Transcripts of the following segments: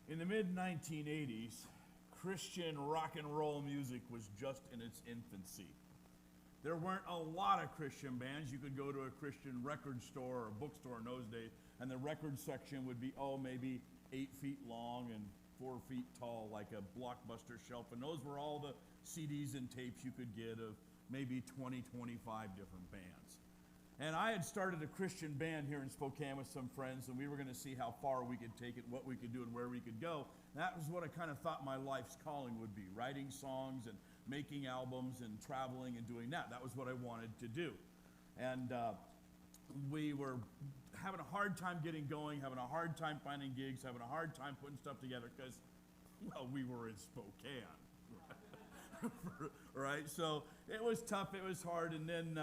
In the mid-1980s, Christian rock and roll music was just in its infancy. There weren't a lot of Christian bands. You could go to a Christian record store or a bookstore in those days, and the record section would be, maybe 8 feet long and 4 feet tall, like a Blockbuster shelf. And those were all the CDs and tapes you could get of maybe 20, 25 different bands. And I had started a Christian band here in Spokane with some friends, and we were going to see how far we could take it, what we could do, and where we could go. And that was what I kind of thought my life's calling would be, writing songs and making albums and traveling and doing that. That was what I wanted to do. And we were having a hard time getting going, having a hard time finding gigs, having a hard time putting stuff together because, we were in Spokane. Right? So it was tough, it was hard, and then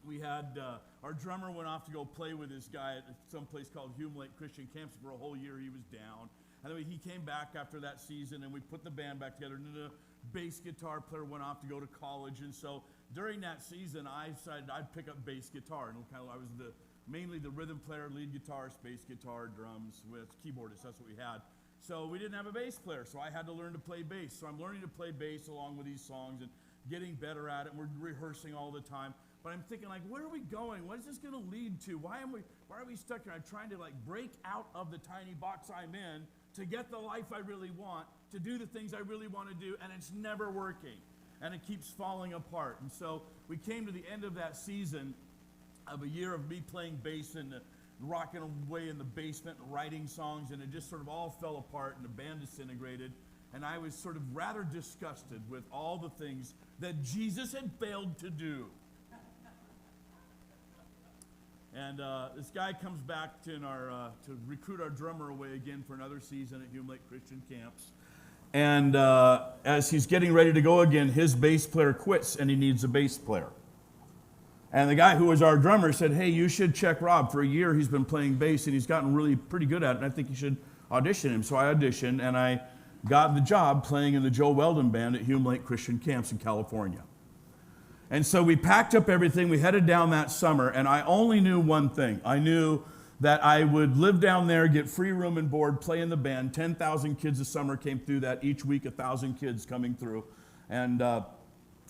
we had, our drummer went off to go play with this guy at some place called Hume Lake Christian Camps. For a whole year he was down. And then he came back after that season, and we put the band back together. And then the bass guitar player went off to go to college. And so during that season, I decided I'd pick up bass guitar. And I was mainly the rhythm player, lead guitarist, bass guitar, drums, with keyboardist. That's what we had. So we didn't have a bass player, so I had to learn to play bass. So I'm learning to play bass along with these songs and getting better at it. We're rehearsing all the time. But I'm thinking, where are we going? What is this going to lead to? Why are we stuck here? I'm trying to break out of the tiny box I'm in to get the life I really want, to do the things I really want to do, and it's never working. And it keeps falling apart. And so we came to the end of that season of a year of me playing bass and rocking away in the basement, writing songs, and it just sort of all fell apart, and the band disintegrated. And I was sort of rather disgusted with all the things that Jesus had failed to do. And this guy comes back to recruit our drummer away again for another season at Hume Lake Christian Camps. And as he's getting ready to go again, his bass player quits and he needs a bass player. And the guy who was our drummer said, hey, you should check Rob. For a year he's been playing bass and he's gotten really pretty good at it, and I think you should audition him. So I auditioned and I got the job playing in the Joe Weldon Band at Hume Lake Christian Camps in California. And so we packed up everything, we headed down that summer, and I only knew one thing. I knew that I would live down there, get free room and board, play in the band. 10,000 kids a summer came through that, each week 1,000 kids coming through. And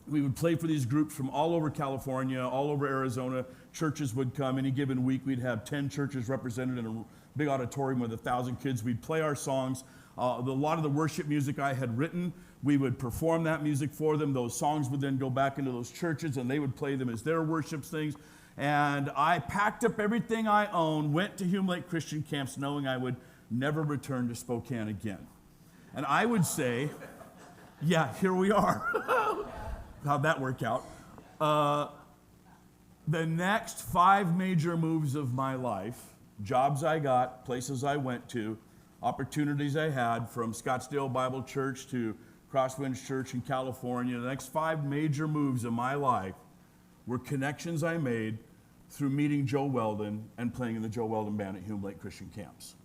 we would play for these groups from all over California, all over Arizona. Churches would come. Any given week, we'd have 10 churches represented in a big auditorium with 1,000 kids. We'd play our songs. A lot of the worship music I had written, we would perform that music for them. Those songs would then go back into those churches, and they would play them as their worship things. And I packed up everything I owned, went to Hume Lake Christian Camps, knowing I would never return to Spokane again. And I would say, yeah, here we are. How'd that work out? The next 5 major moves of my life, jobs I got, places I went to, opportunities I had, from Scottsdale Bible Church to Crosswinds Church in California, the next 5 major moves of my life were connections I made through meeting Joe Weldon and playing in the Joe Weldon Band at Hume Lake Christian Camps.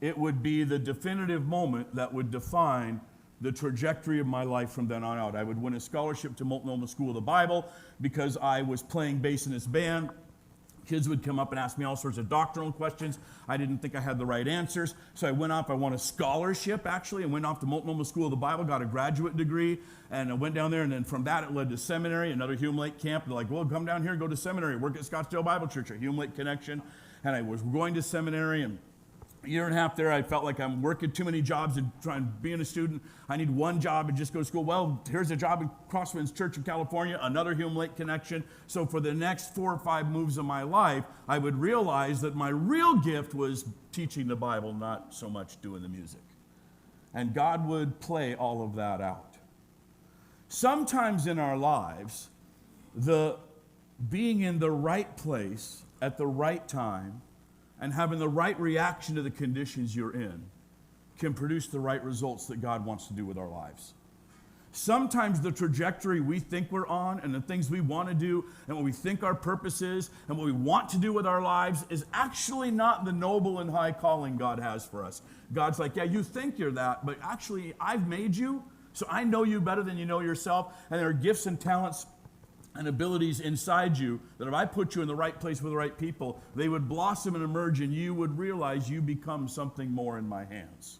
It would be the definitive moment that would define the trajectory of my life from then on out. I would win a scholarship to Multnomah School of the Bible because I was playing bass in this band. Kids would come up and ask me all sorts of doctrinal questions. I didn't think I had the right answers. So I went off, I won a scholarship actually, and went off to Multnomah School of the Bible, got a graduate degree, and I went down there, and then from that it led to seminary, another Hume Lake camp. They're like, well, come down here, go to seminary, work at Scottsdale Bible Church, a Hume Lake connection. And I was going to seminary, and a year and a half there, I felt like I'm working too many jobs and trying being a student. I need one job and just go to school. Well, here's a job at Crosswinds Church in California, another Hume Lake connection. So for the next 4 or 5 moves of my life, I would realize that my real gift was teaching the Bible, not so much doing the music. And God would play all of that out. Sometimes in our lives, the being in the right place at the right time and having the right reaction to the conditions you're in can produce the right results that God wants to do with our lives. Sometimes the trajectory we think we're on and the things we want to do and what we think our purpose is and what we want to do with our lives is actually not the noble and high calling God has for us. God's like, yeah, you think you're that, but actually I've made you, so I know you better than you know yourself, and there are gifts and talents and abilities inside you that if I put you in the right place with the right people, they would blossom and emerge, and you would realize you become something more in my hands.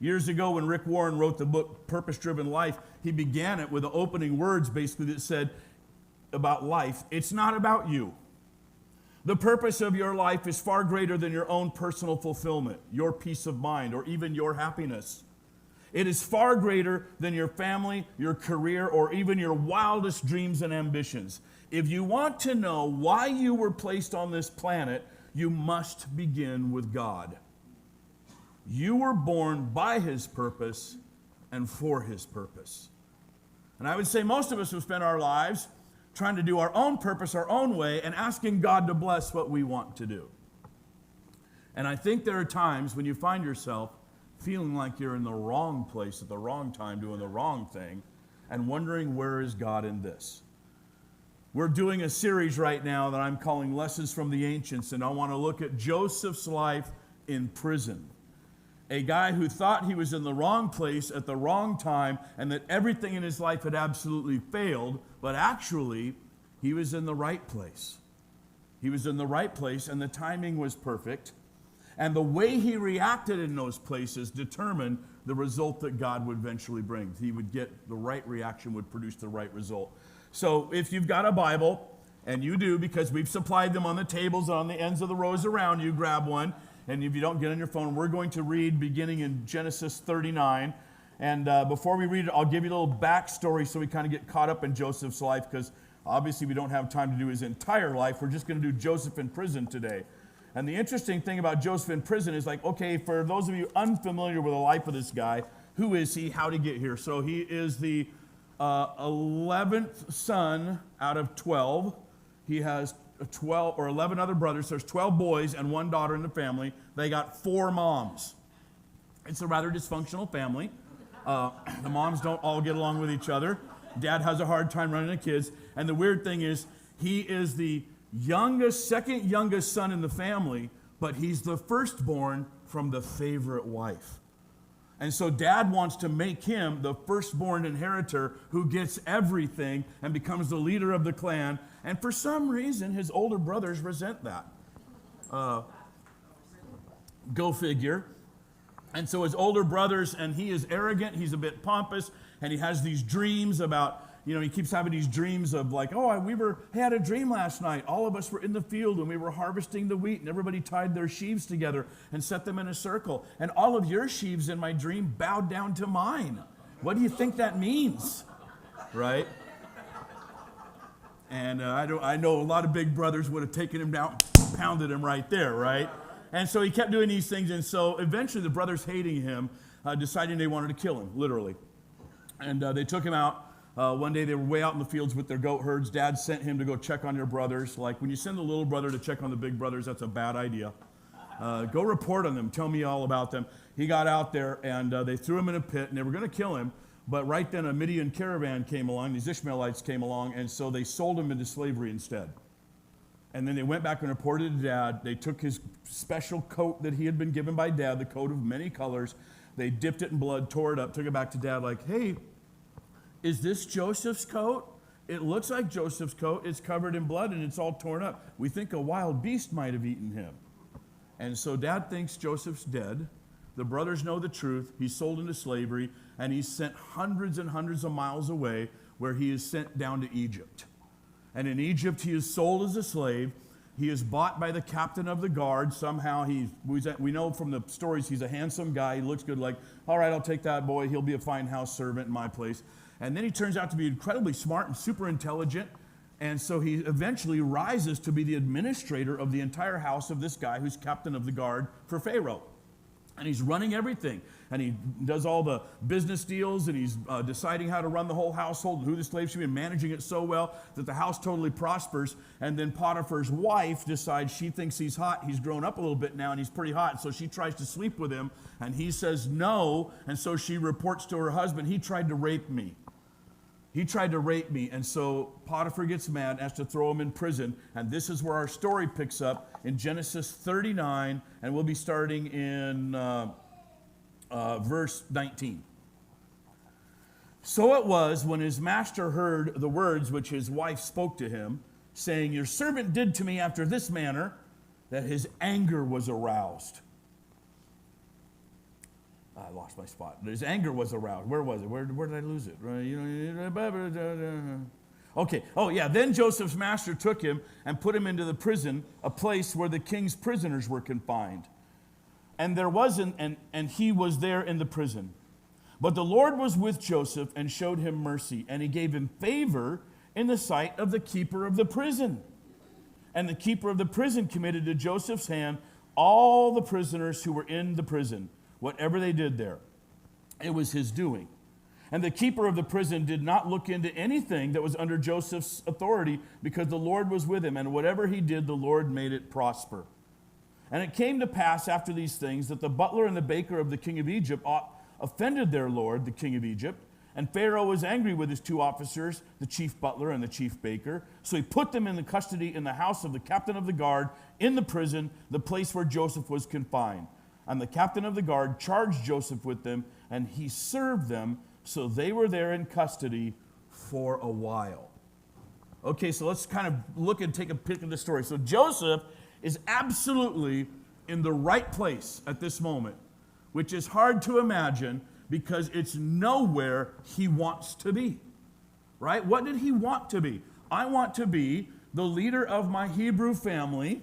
Years ago, when Rick Warren wrote the book Purpose Driven Life, he began it with the opening words basically that said about life, it's not about you. The purpose of your life is far greater than your own personal fulfillment, your peace of mind, or even your happiness. It is far greater than your family, your career, or even your wildest dreams and ambitions. If you want to know why you were placed on this planet, you must begin with God. You were born by His purpose and for His purpose. And I would say most of us have spent our lives trying to do our own purpose our own way and asking God to bless what we want to do. And I think there are times when you find yourself feeling like you're in the wrong place at the wrong time doing the wrong thing and wondering, where is God in this? We're doing a series right now that I'm calling Lessons from the Ancients, and I want to look at Joseph's life in prison. A guy who thought he was in the wrong place at the wrong time and that everything in his life had absolutely failed, but actually, he was in the right place. He was in the right place, and the timing was perfect. And the way he reacted in those places determined the result that God would eventually bring. He would get the right reaction, would produce the right result. So if you've got a Bible, and you do because we've supplied them on the tables on the ends of the rows around you, grab one. And if you don't get on your phone, we're going to read beginning in Genesis 39. And before we read it, I'll give you a little backstory so we kind of get caught up in Joseph's life, because obviously we don't have time to do his entire life. We're just going to do Joseph in prison today. And the interesting thing about Joseph in prison is, like, okay, for those of you unfamiliar with the life of this guy, who is he? How did he get here? So he is the 11th son out of 12. He has 12 or 11 other brothers. There's 12 boys and one daughter in the family. They got 4 moms. It's a rather dysfunctional family. The moms don't all get along with each other. Dad has a hard time running the kids. And the weird thing is, he is the second youngest son in the family, but he's the firstborn from the favorite wife. And so Dad wants to make him the firstborn inheritor who gets everything and becomes the leader of the clan. And for some reason, his older brothers resent that. Go figure. And so his older brothers, and he is arrogant, he's a bit pompous, and he has these dreams about, he keeps having these dreams of like, we had a dream last night. All of us were in the field and we were harvesting the wheat, and everybody tied their sheaves together and set them in a circle. And all of your sheaves in my dream bowed down to mine. What do you think that means? Right? And I know a lot of big brothers would have taken him down, pounded him right there, right? And so he kept doing these things, and so eventually the brothers, hating him, deciding they wanted to kill him, literally. And they took him out. One day they were way out in the fields with their goat herds. Dad sent him to go check on your brothers. Like, when you send the little brother to check on the big brothers, that's a bad idea. Go report on them. Tell me all about them. He got out there, and they threw him in a pit, and they were going to kill him. But right then a Midian caravan came along. These Ishmaelites came along, and so they sold him into slavery instead. And then they went back and reported to Dad. They took his special coat that he had been given by Dad, the coat of many colors. They dipped it in blood, tore it up, took it back to Dad like, hey, is this Joseph's coat? It looks like Joseph's coat. It's covered in blood and it's all torn up. We think a wild beast might have eaten him. And so Dad thinks Joseph's dead. The brothers know the truth. He's sold into slavery, and he's sent hundreds and hundreds of miles away, where he is sent down to Egypt. And in Egypt, he is sold as a slave. He is bought by the captain of the guard. Somehow we know from the stories he's a handsome guy. He looks good, like, all right, I'll take that boy. He'll be a fine house servant in my place. And then he turns out to be incredibly smart and super intelligent. And so he eventually rises to be the administrator of the entire house of this guy who's captain of the guard for Pharaoh. And he's running everything. And he does all the business deals, and he's deciding how to run the whole household and who the slaves should be, and managing it so well that the house totally prospers. And then Potiphar's wife decides she thinks he's hot. He's grown up a little bit now, and he's pretty hot. So she tries to sleep with him, and he says no. And so she reports to her husband, he tried to rape me. He tried to rape me. And so Potiphar gets mad and has to throw him in prison. And this is where our story picks up in Genesis 39, and we'll be starting in verse 19. So it was, when his master heard the words which his wife spoke to him, saying, your servant did to me after this manner, that his anger was aroused. I lost my spot. His anger was aroused. Where was it? Where did I lose it? Okay. Oh, yeah. Then Joseph's master took him and put him into the prison, a place where the king's prisoners were confined. And he was there in the prison. But the Lord was with Joseph and showed him mercy, and he gave him favor in the sight of the keeper of the prison. And the keeper of the prison committed to Joseph's hand all the prisoners who were in the prison, whatever they did there. It was his doing. And the keeper of the prison did not look into anything that was under Joseph's authority, because the Lord was with him, and whatever he did, the Lord made it prosper. And it came to pass after these things that the butler and the baker of the king of Egypt offended their lord, the king of Egypt, and Pharaoh was angry with his two officers, the chief butler and the chief baker. So he put them in the custody in the house of the captain of the guard in the prison, the place where Joseph was confined. And the captain of the guard charged Joseph with them, and he served them, so they were there in custody for a while. Okay, so let's kind of look and take a pick of the story. So Joseph is absolutely in the right place at this moment, which is hard to imagine because it's nowhere he wants to be, right? What did he want to be? I want to be the leader of my Hebrew family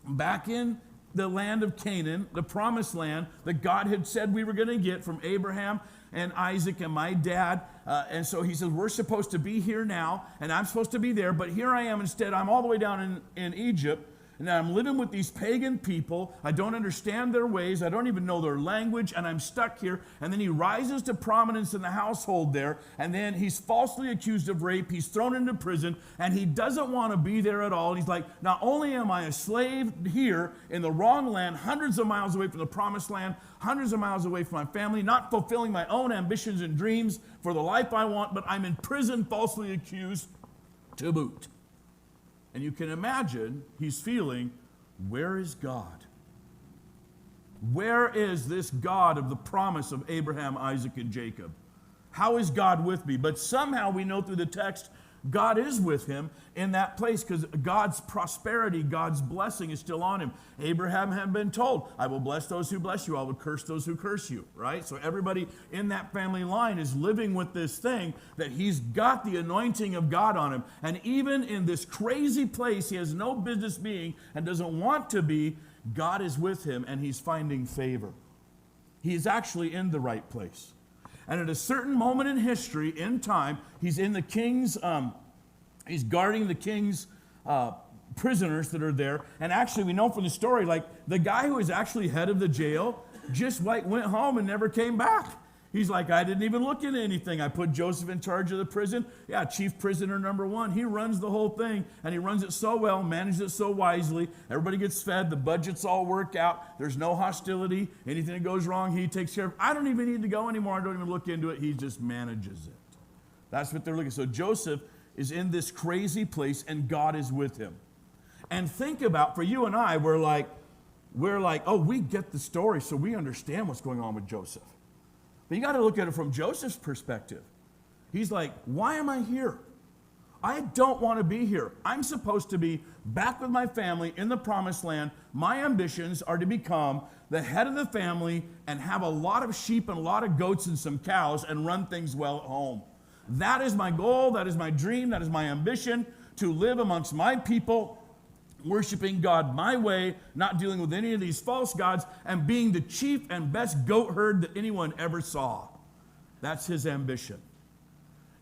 back in the land of Canaan, the promised land that God had said we were going to get from Abraham and Isaac and my dad. And so he says, we're supposed to be here now, and I'm supposed to be there, but here I am instead. I'm all the way down in Egypt, and I'm living with these pagan people. I don't understand their ways. I don't even know their language, and I'm stuck here. And then he rises to prominence in the household there, and then he's falsely accused of rape. He's thrown into prison, and he doesn't want to be there at all. He's like, not only am I a slave here in the wrong land, hundreds of miles away from the promised land, hundreds of miles away from my family, not fulfilling my own ambitions and dreams for the life I want, but I'm in prison falsely accused to boot. And you can imagine he's feeling, where is God? Where is this God of the promise of Abraham, Isaac, and Jacob? How is God with me? But somehow we know through the text, God is with him in that place because God's prosperity, God's blessing is still on him. Abraham had been told, I will bless those who bless you, I will curse those who curse you, right? So everybody in that family line is living with this thing that he's got the anointing of God on him. And even in this crazy place he has no business being and doesn't want to be, God is with him and he's finding favor. He is actually in the right place. And at a certain moment in history, in time, he's in the king's, he's guarding the king's prisoners that are there. And actually, we know from the story, like the guy who was actually head of the jail just like went home and never came back. He's like, I didn't even look into anything. I put Joseph in charge of the prison. Yeah, chief prisoner number one. He runs the whole thing, and he runs it so well, manages it so wisely. Everybody gets fed. The budgets all work out. There's no hostility. Anything that goes wrong, he takes care of. I don't even need to go anymore. I don't even look into it. He just manages it. That's what they're looking. So Joseph is in this crazy place, and God is with him. And think about, for you and I, we're like, oh, we get the story, so we understand what's going on with Joseph. But you got to look at it from Joseph's perspective. He's like, why am I here? I don't want to be here. I'm supposed to be back with my family in the promised land. My ambitions are to become the head of the family and have a lot of sheep and a lot of goats and some cows and run things well at home. That is my goal. That is my dream. That is my ambition, to live amongst my people, worshiping God my way, not dealing with any of these false gods, and being the chief and best goat herd that anyone ever saw. That's his ambition.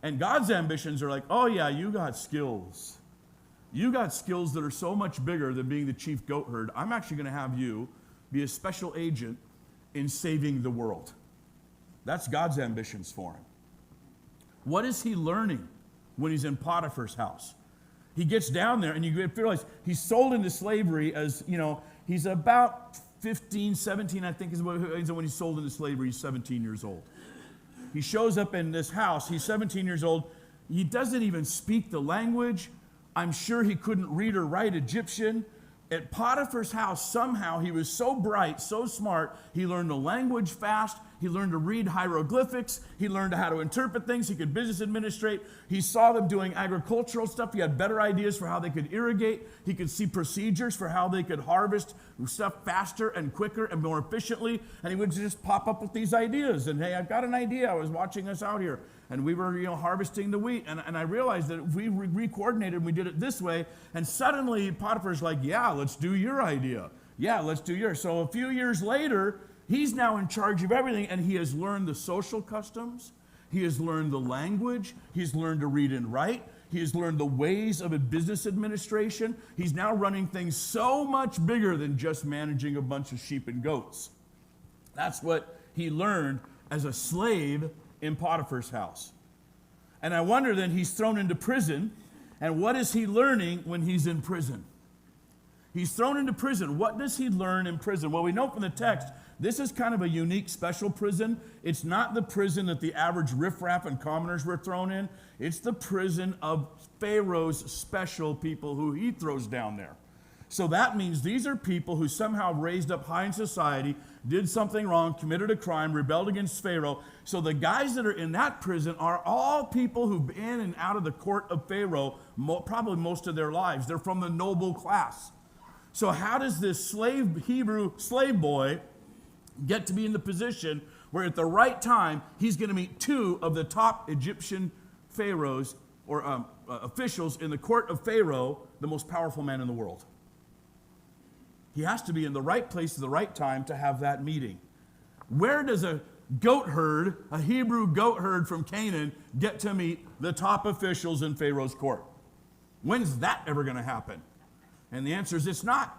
And God's ambitions are like, oh yeah, you got skills. You got skills that are so much bigger than being the chief goat herd. I'm actually going to have you be a special agent in saving the world. That's God's ambitions for him. What is he learning when he's in Potiphar's house? He gets down there and you realize he's sold into slavery as, he's about 15, 17, I think is when he's sold into slavery. He's 17 years old. He shows up in this house. He's 17 years old. He doesn't even speak the language. I'm sure he couldn't read or write Egyptian. At Potiphar's house, somehow he was so bright, so smart, he learned the language fast. He learned to read hieroglyphics. He learned how to interpret things. He could business administrate. He saw them doing agricultural stuff. He had better ideas for how they could irrigate. He could see procedures for how they could harvest stuff faster and quicker and more efficiently. And he would just pop up with these ideas. And hey, I've got an idea. I was watching us out here, and we were harvesting the wheat. And I realized that if we re-coordinated and we did it this way, and suddenly Potiphar's like, yeah, let's do your idea. Yeah, let's do yours. So a few years later, he's now in charge of everything, and he has learned the social customs. He has learned the language. He's learned to read and write. He has learned the ways of a business administration. He's now running things so much bigger than just managing a bunch of sheep and goats. That's what he learned as a slave in Potiphar's house. And I wonder then, he's thrown into prison, and what is he learning when he's in prison? He's thrown into prison. What does he learn in prison? Well, we know from the text, this is kind of a unique, special prison. It's not the prison that the average riffraff and commoners were thrown in. It's the prison of Pharaoh's special people who he throws down there. So that means these are people who somehow raised up high in society, did something wrong, committed a crime, rebelled against Pharaoh. So the guys that are in that prison are all people who've been in and out of the court of Pharaoh probably most of their lives. They're from the noble class. So how does this Hebrew slave boy get to be in the position where at the right time he's going to meet two of the top Egyptian pharaohs or officials in the court of Pharaoh, the most powerful man in the world? He has to be in the right place at the right time to have that meeting. Where does a goat herd, a Hebrew goat herd from Canaan, get to meet the top officials in Pharaoh's court? When's that ever going to happen? And the answer is it's not.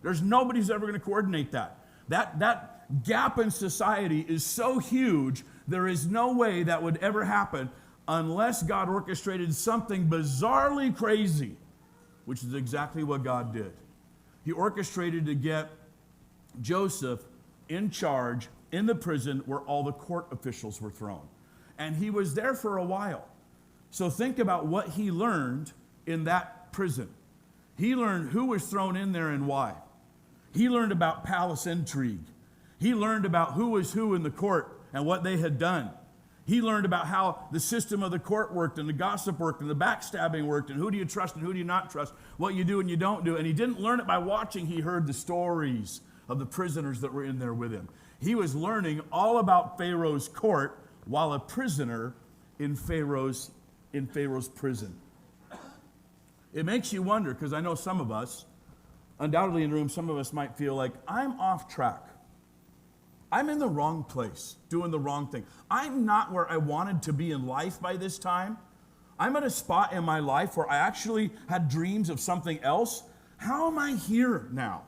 There's nobody who's ever going to coordinate that. That gap in society is so huge, there is no way that would ever happen unless God orchestrated something bizarrely crazy, which is exactly what God did. He orchestrated to get Joseph in charge in the prison where all the court officials were thrown. And he was there for a while. So think about what he learned in that prison. He learned who was thrown in there and why. He learned about palace intrigue. He learned about who was who in the court and what they had done. He learned about how the system of the court worked and the gossip worked and the backstabbing worked and who do you trust and who do you not trust, what you do and you don't do. And he didn't learn it by watching. He heard the stories of the prisoners that were in there with him. He was learning all about Pharaoh's court while a prisoner in Pharaoh's prison. It makes you wonder, because I know some of us, undoubtedly in the room, some of us might feel like, I'm off track. I'm in the wrong place, doing the wrong thing. I'm not where I wanted to be in life by this time. I'm at a spot in my life where I actually had dreams of something else. How am I here now?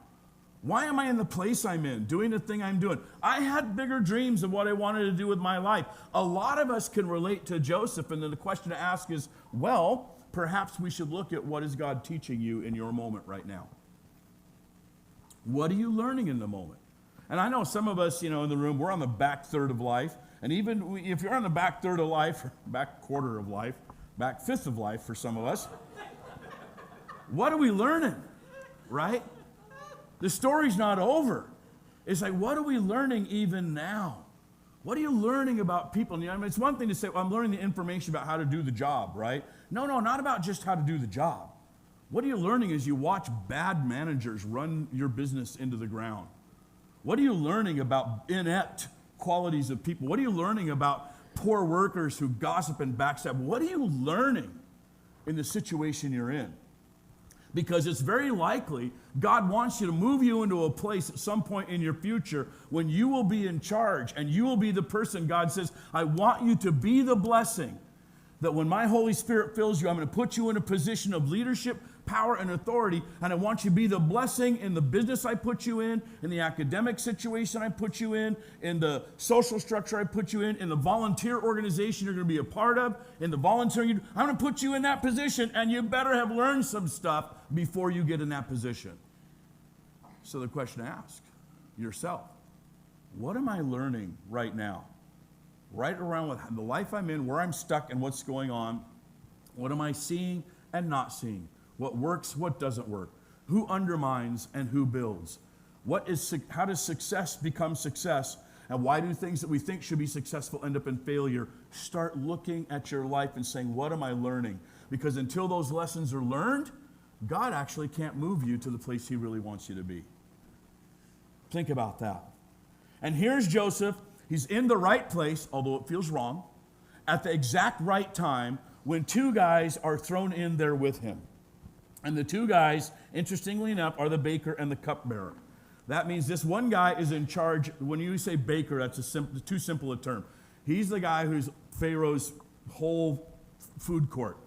Why am I in the place I'm in, doing the thing I'm doing? I had bigger dreams of what I wanted to do with my life. A lot of us can relate to Joseph, and then the question to ask is, well, perhaps we should look at what is God teaching you in your moment right now. What are you learning in the moment? And I know some of us, in the room, we're on the back third of life. And even if you're on the back third of life, back quarter of life, back fifth of life for some of us, what are we learning, right? The story's not over. It's like, what are we learning even now? What are you learning about people? It's one thing to say, well, I'm learning the information about how to do the job, right? No, not about just how to do the job. What are you learning as you watch bad managers run your business into the ground? What are you learning about inept qualities of people? What are you learning about poor workers who gossip and backstab? What are you learning in the situation you're in? Because it's very likely God wants you to move you into a place at some point in your future when you will be in charge and you will be the person God says, I want you to be the blessing. That when my Holy Spirit fills you, I'm going to put you in a position of leadership, power, and authority, and I want you to be the blessing in the business I put you in the academic situation I put you in the social structure I put you in the volunteer organization you're going to be a part of, in the volunteering. I'm going to put you in that position, and you better have learned some stuff before you get in that position. So the question to ask yourself, what am I learning right now? Right around with the life I'm in, where I'm stuck and what's going on. What am I seeing and not seeing? What works, what doesn't work? Who undermines and who builds? How does success become success? And why do things that we think should be successful end up in failure? Start looking at your life and saying, what am I learning? Because until those lessons are learned, God actually can't move you to the place he really wants you to be. Think about that. And here's Joseph. He's in the right place, although it feels wrong, at the exact right time when two guys are thrown in there with him. And the two guys, interestingly enough, are the baker and the cupbearer. That means this one guy is in charge. When you say baker, that's too simple a term. He's the guy who's Pharaoh's whole food court.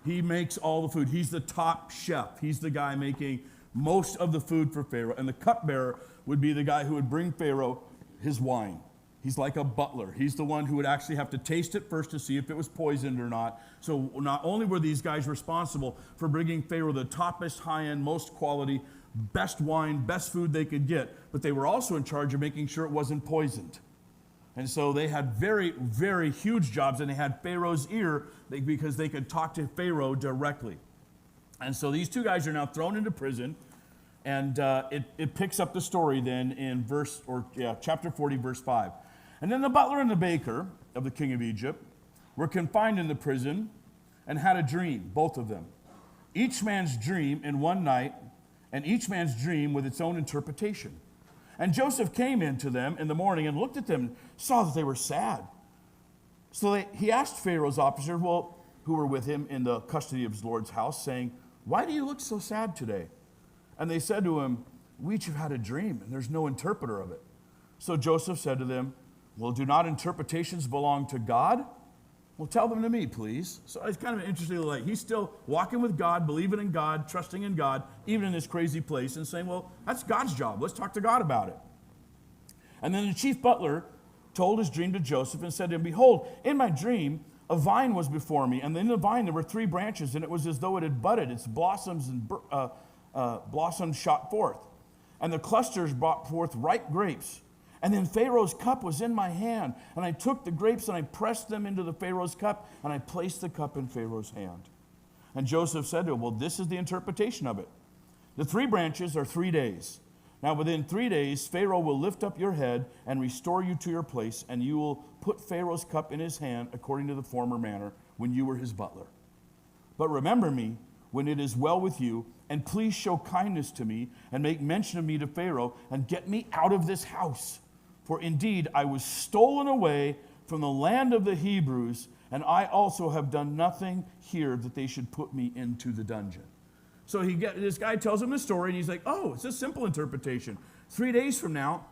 He makes all the food. He's the top chef. He's the guy making most of the food for Pharaoh. And the cupbearer would be the guy who would bring Pharaoh his wine. He's like a butler. He's the one who would actually have to taste it first to see if it was poisoned or not. So not only were these guys responsible for bringing Pharaoh the toppest, high-end, most quality, best wine, best food they could get, but they were also in charge of making sure it wasn't poisoned. And so they had very, very huge jobs, and they had Pharaoh's ear because they could talk to Pharaoh directly. And so these two guys are now thrown into prison, and it picks up the story then in chapter 40, verse 5. And then the butler and the baker of the king of Egypt were confined in the prison and had a dream, both of them. Each man's dream in one night, and each man's dream with its own interpretation. And Joseph came in to them in the morning and looked at them and saw that they were sad. So he asked Pharaoh's officers, who were with him in the custody of his Lord's house, saying, "Why do you look so sad today?" And they said to him, "We each have had a dream, and there's no interpreter of it." So Joseph said to them, "Well, do not interpretations belong to God? Well, tell them to me, please." So it's kind of interesting, like he's still walking with God, believing in God, trusting in God, even in this crazy place, and saying, well, that's God's job. Let's talk to God about it. And then the chief butler told his dream to Joseph and said to him, "Behold, in my dream, a vine was before me, and in the vine there were 3 branches, and it was as though it had budded. Its blossoms and blossoms shot forth, and the clusters brought forth ripe grapes. And then Pharaoh's cup was in my hand, and I took the grapes and I pressed them into the Pharaoh's cup, and I placed the cup in Pharaoh's hand." And Joseph said to him, "Well, this is the interpretation of it. The 3 branches are 3 days. Now within 3 days, Pharaoh will lift up your head and restore you to your place, and you will put Pharaoh's cup in his hand according to the former manner when you were his butler. But remember me when it is well with you, and please show kindness to me and make mention of me to Pharaoh and get me out of this house. For indeed, I was stolen away from the land of the Hebrews, and I also have done nothing here that they should put me into the dungeon." So this guy tells him the story, and he's like, oh, it's a simple interpretation. 3 days from now,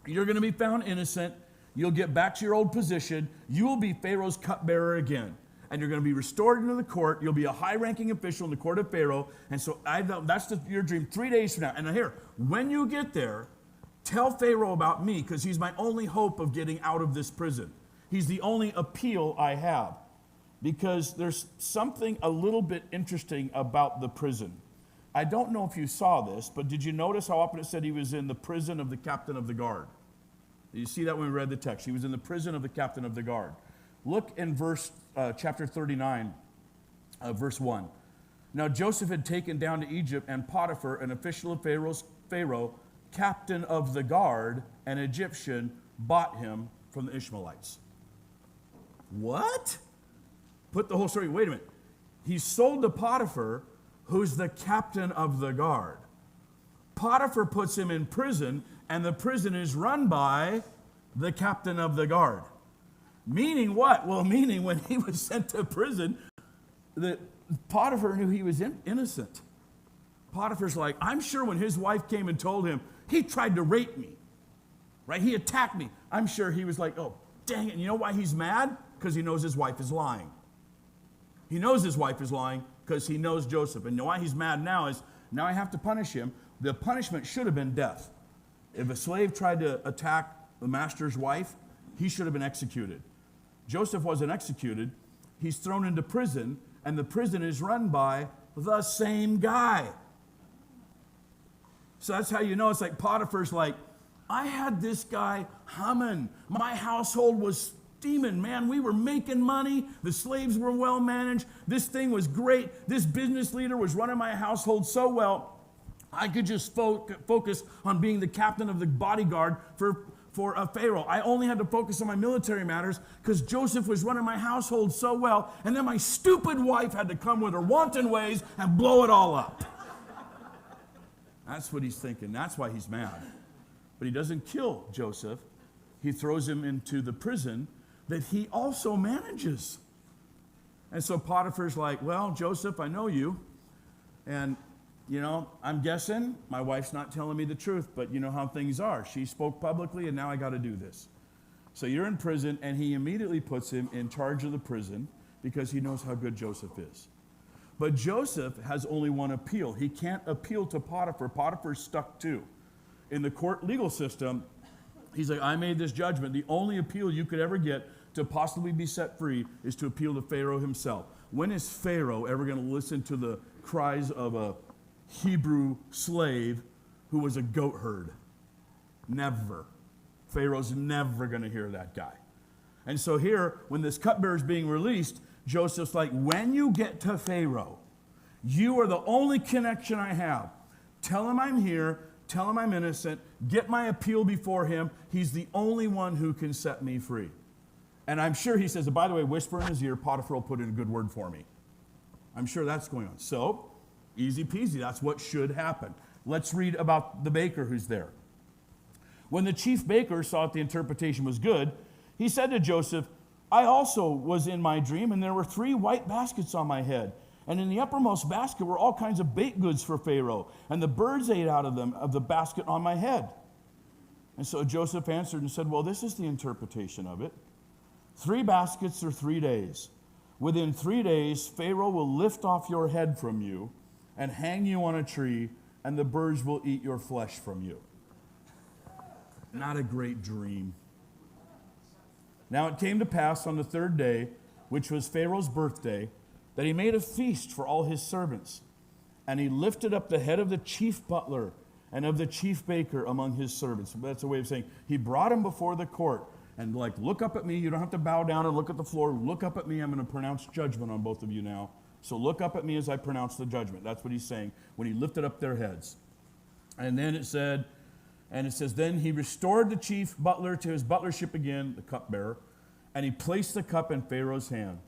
you're going to be found innocent. You'll get back to your old position. You will be Pharaoh's cupbearer again. And you're going to be restored into the court. You'll be a high-ranking official in the court of Pharaoh. And so that's your dream 3 days from now. And now here, when you get there, tell Pharaoh about me, because he's my only hope of getting out of this prison. He's the only appeal I have. Because there's something a little bit interesting about the prison. I don't know if you saw this, but did you notice how often it said he was in the prison of the captain of the guard? Did you see that when we read the text? He was in the prison of the captain of the guard. Look in chapter 39, verse 1. Now Joseph had taken down to Egypt, and Potiphar, an official of Pharaoh, captain of the guard, an Egyptian, bought him from the Ishmaelites. What? Put the whole story, wait a minute. He's sold to Potiphar, who's the captain of the guard. Potiphar puts him in prison, and the prison is run by the captain of the guard. Meaning what? Well, meaning when he was sent to prison, that Potiphar knew he was innocent. Potiphar's like, I'm sure when his wife came and told him, he tried to rape me, right? He attacked me. I'm sure he was like, oh, dang it. And you know why he's mad? Because he knows his wife is lying. He knows his wife is lying because he knows Joseph. And why he's mad now is, now I have to punish him. The punishment should have been death. If a slave tried to attack the master's wife, he should have been executed. Joseph wasn't executed. He's thrown into prison, and the prison is run by the same guy. So that's how you know. It's like Potiphar's like, I had this guy humming. My household was steaming, man. We were making money. The slaves were well managed. This thing was great. This business leader was running my household so well, I could just focus on being the captain of the bodyguard for for a Pharaoh. I only had to focus on my military matters because Joseph was running my household so well, and then my stupid wife had to come with her wanton ways and blow it all up. That's what he's thinking. That's why he's mad. But he doesn't kill Joseph. He throws him into the prison that he also manages. And so Potiphar's like, well, Joseph, I know you. And, I'm guessing my wife's not telling me the truth, but you know how things are. She spoke publicly, and now I got to do this. So you're in prison, and he immediately puts him in charge of the prison because he knows how good Joseph is. But Joseph has only one appeal. He can't appeal to Potiphar. Potiphar's stuck too. In the court legal system, he's like, I made this judgment. The only appeal you could ever get to possibly be set free is to appeal to Pharaoh himself. When is Pharaoh ever going to listen to the cries of a Hebrew slave who was a goat herd? Never. Pharaoh's never going to hear that guy. And so here, when this cupbearer is being released, Joseph's like, when you get to Pharaoh, you are the only connection I have. Tell him I'm here. Tell him I'm innocent. Get my appeal before him. He's the only one who can set me free. And I'm sure he says, by the way, whisper in his ear, Potiphar will put in a good word for me. I'm sure that's going on. So, easy peasy. That's what should happen. Let's read about the baker who's there. When the chief baker saw that the interpretation was good, he said to Joseph, I also was in my dream, and there were 3 white baskets on my head. And in the uppermost basket were all kinds of baked goods for Pharaoh, and the birds ate out of them, of the basket on my head. And so Joseph answered and said, well, this is the interpretation of it. 3 baskets are 3 days. Within 3 days, Pharaoh will lift off your head from you and hang you on a tree, and the birds will eat your flesh from you. Not a great dream. Now it came to pass on the 3rd day, which was Pharaoh's birthday, that he made a feast for all his servants. And he lifted up the head of the chief butler and of the chief baker among his servants. That's a way of saying he brought him before the court and look up at me. You don't have to bow down and look at the floor. Look up at me. I'm going to pronounce judgment on both of you now. So look up at me as I pronounce the judgment. That's what he's saying when he lifted up their heads. And then it says, then he restored the chief butler to his butlership again, the cupbearer, and he placed the cup in Pharaoh's hand.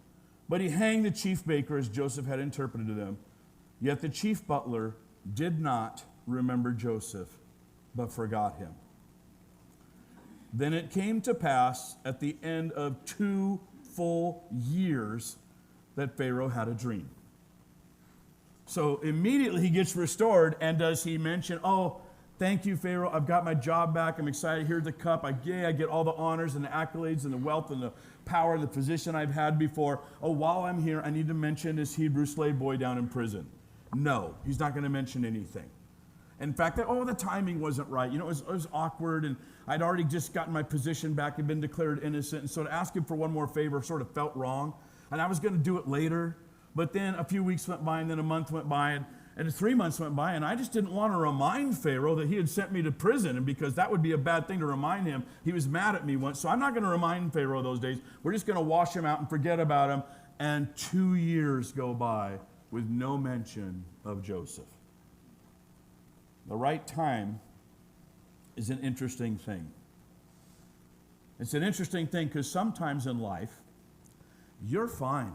But he hanged the chief baker as Joseph had interpreted to them. Yet the chief butler did not remember Joseph, but forgot him. Then it came to pass at the end of 2 full years that Pharaoh had a dream. So immediately he gets restored, and does he mention, oh, thank you, Pharaoh, I've got my job back, I'm excited, here's the cup, I get all the honors and the accolades and the wealth and the power and the position I've had before. Oh, while I'm here, I need to mention this Hebrew slave boy down in prison. No, he's not going to mention anything. In fact, the timing wasn't right. It was awkward, and I'd already just gotten my position back and been declared innocent, and so to ask him for one more favor sort of felt wrong, and I was going to do it later, but then a few weeks went by, and then a month went by, and 3 months went by, and I just didn't want to remind Pharaoh that he had sent me to prison, and because that would be a bad thing to remind him. He was mad at me once, so I'm not going to remind Pharaoh those days. We're just going to wash him out and forget about him, and 2 years go by with no mention of Joseph. The right time is an interesting thing. It's an interesting thing because sometimes in life, you're fine.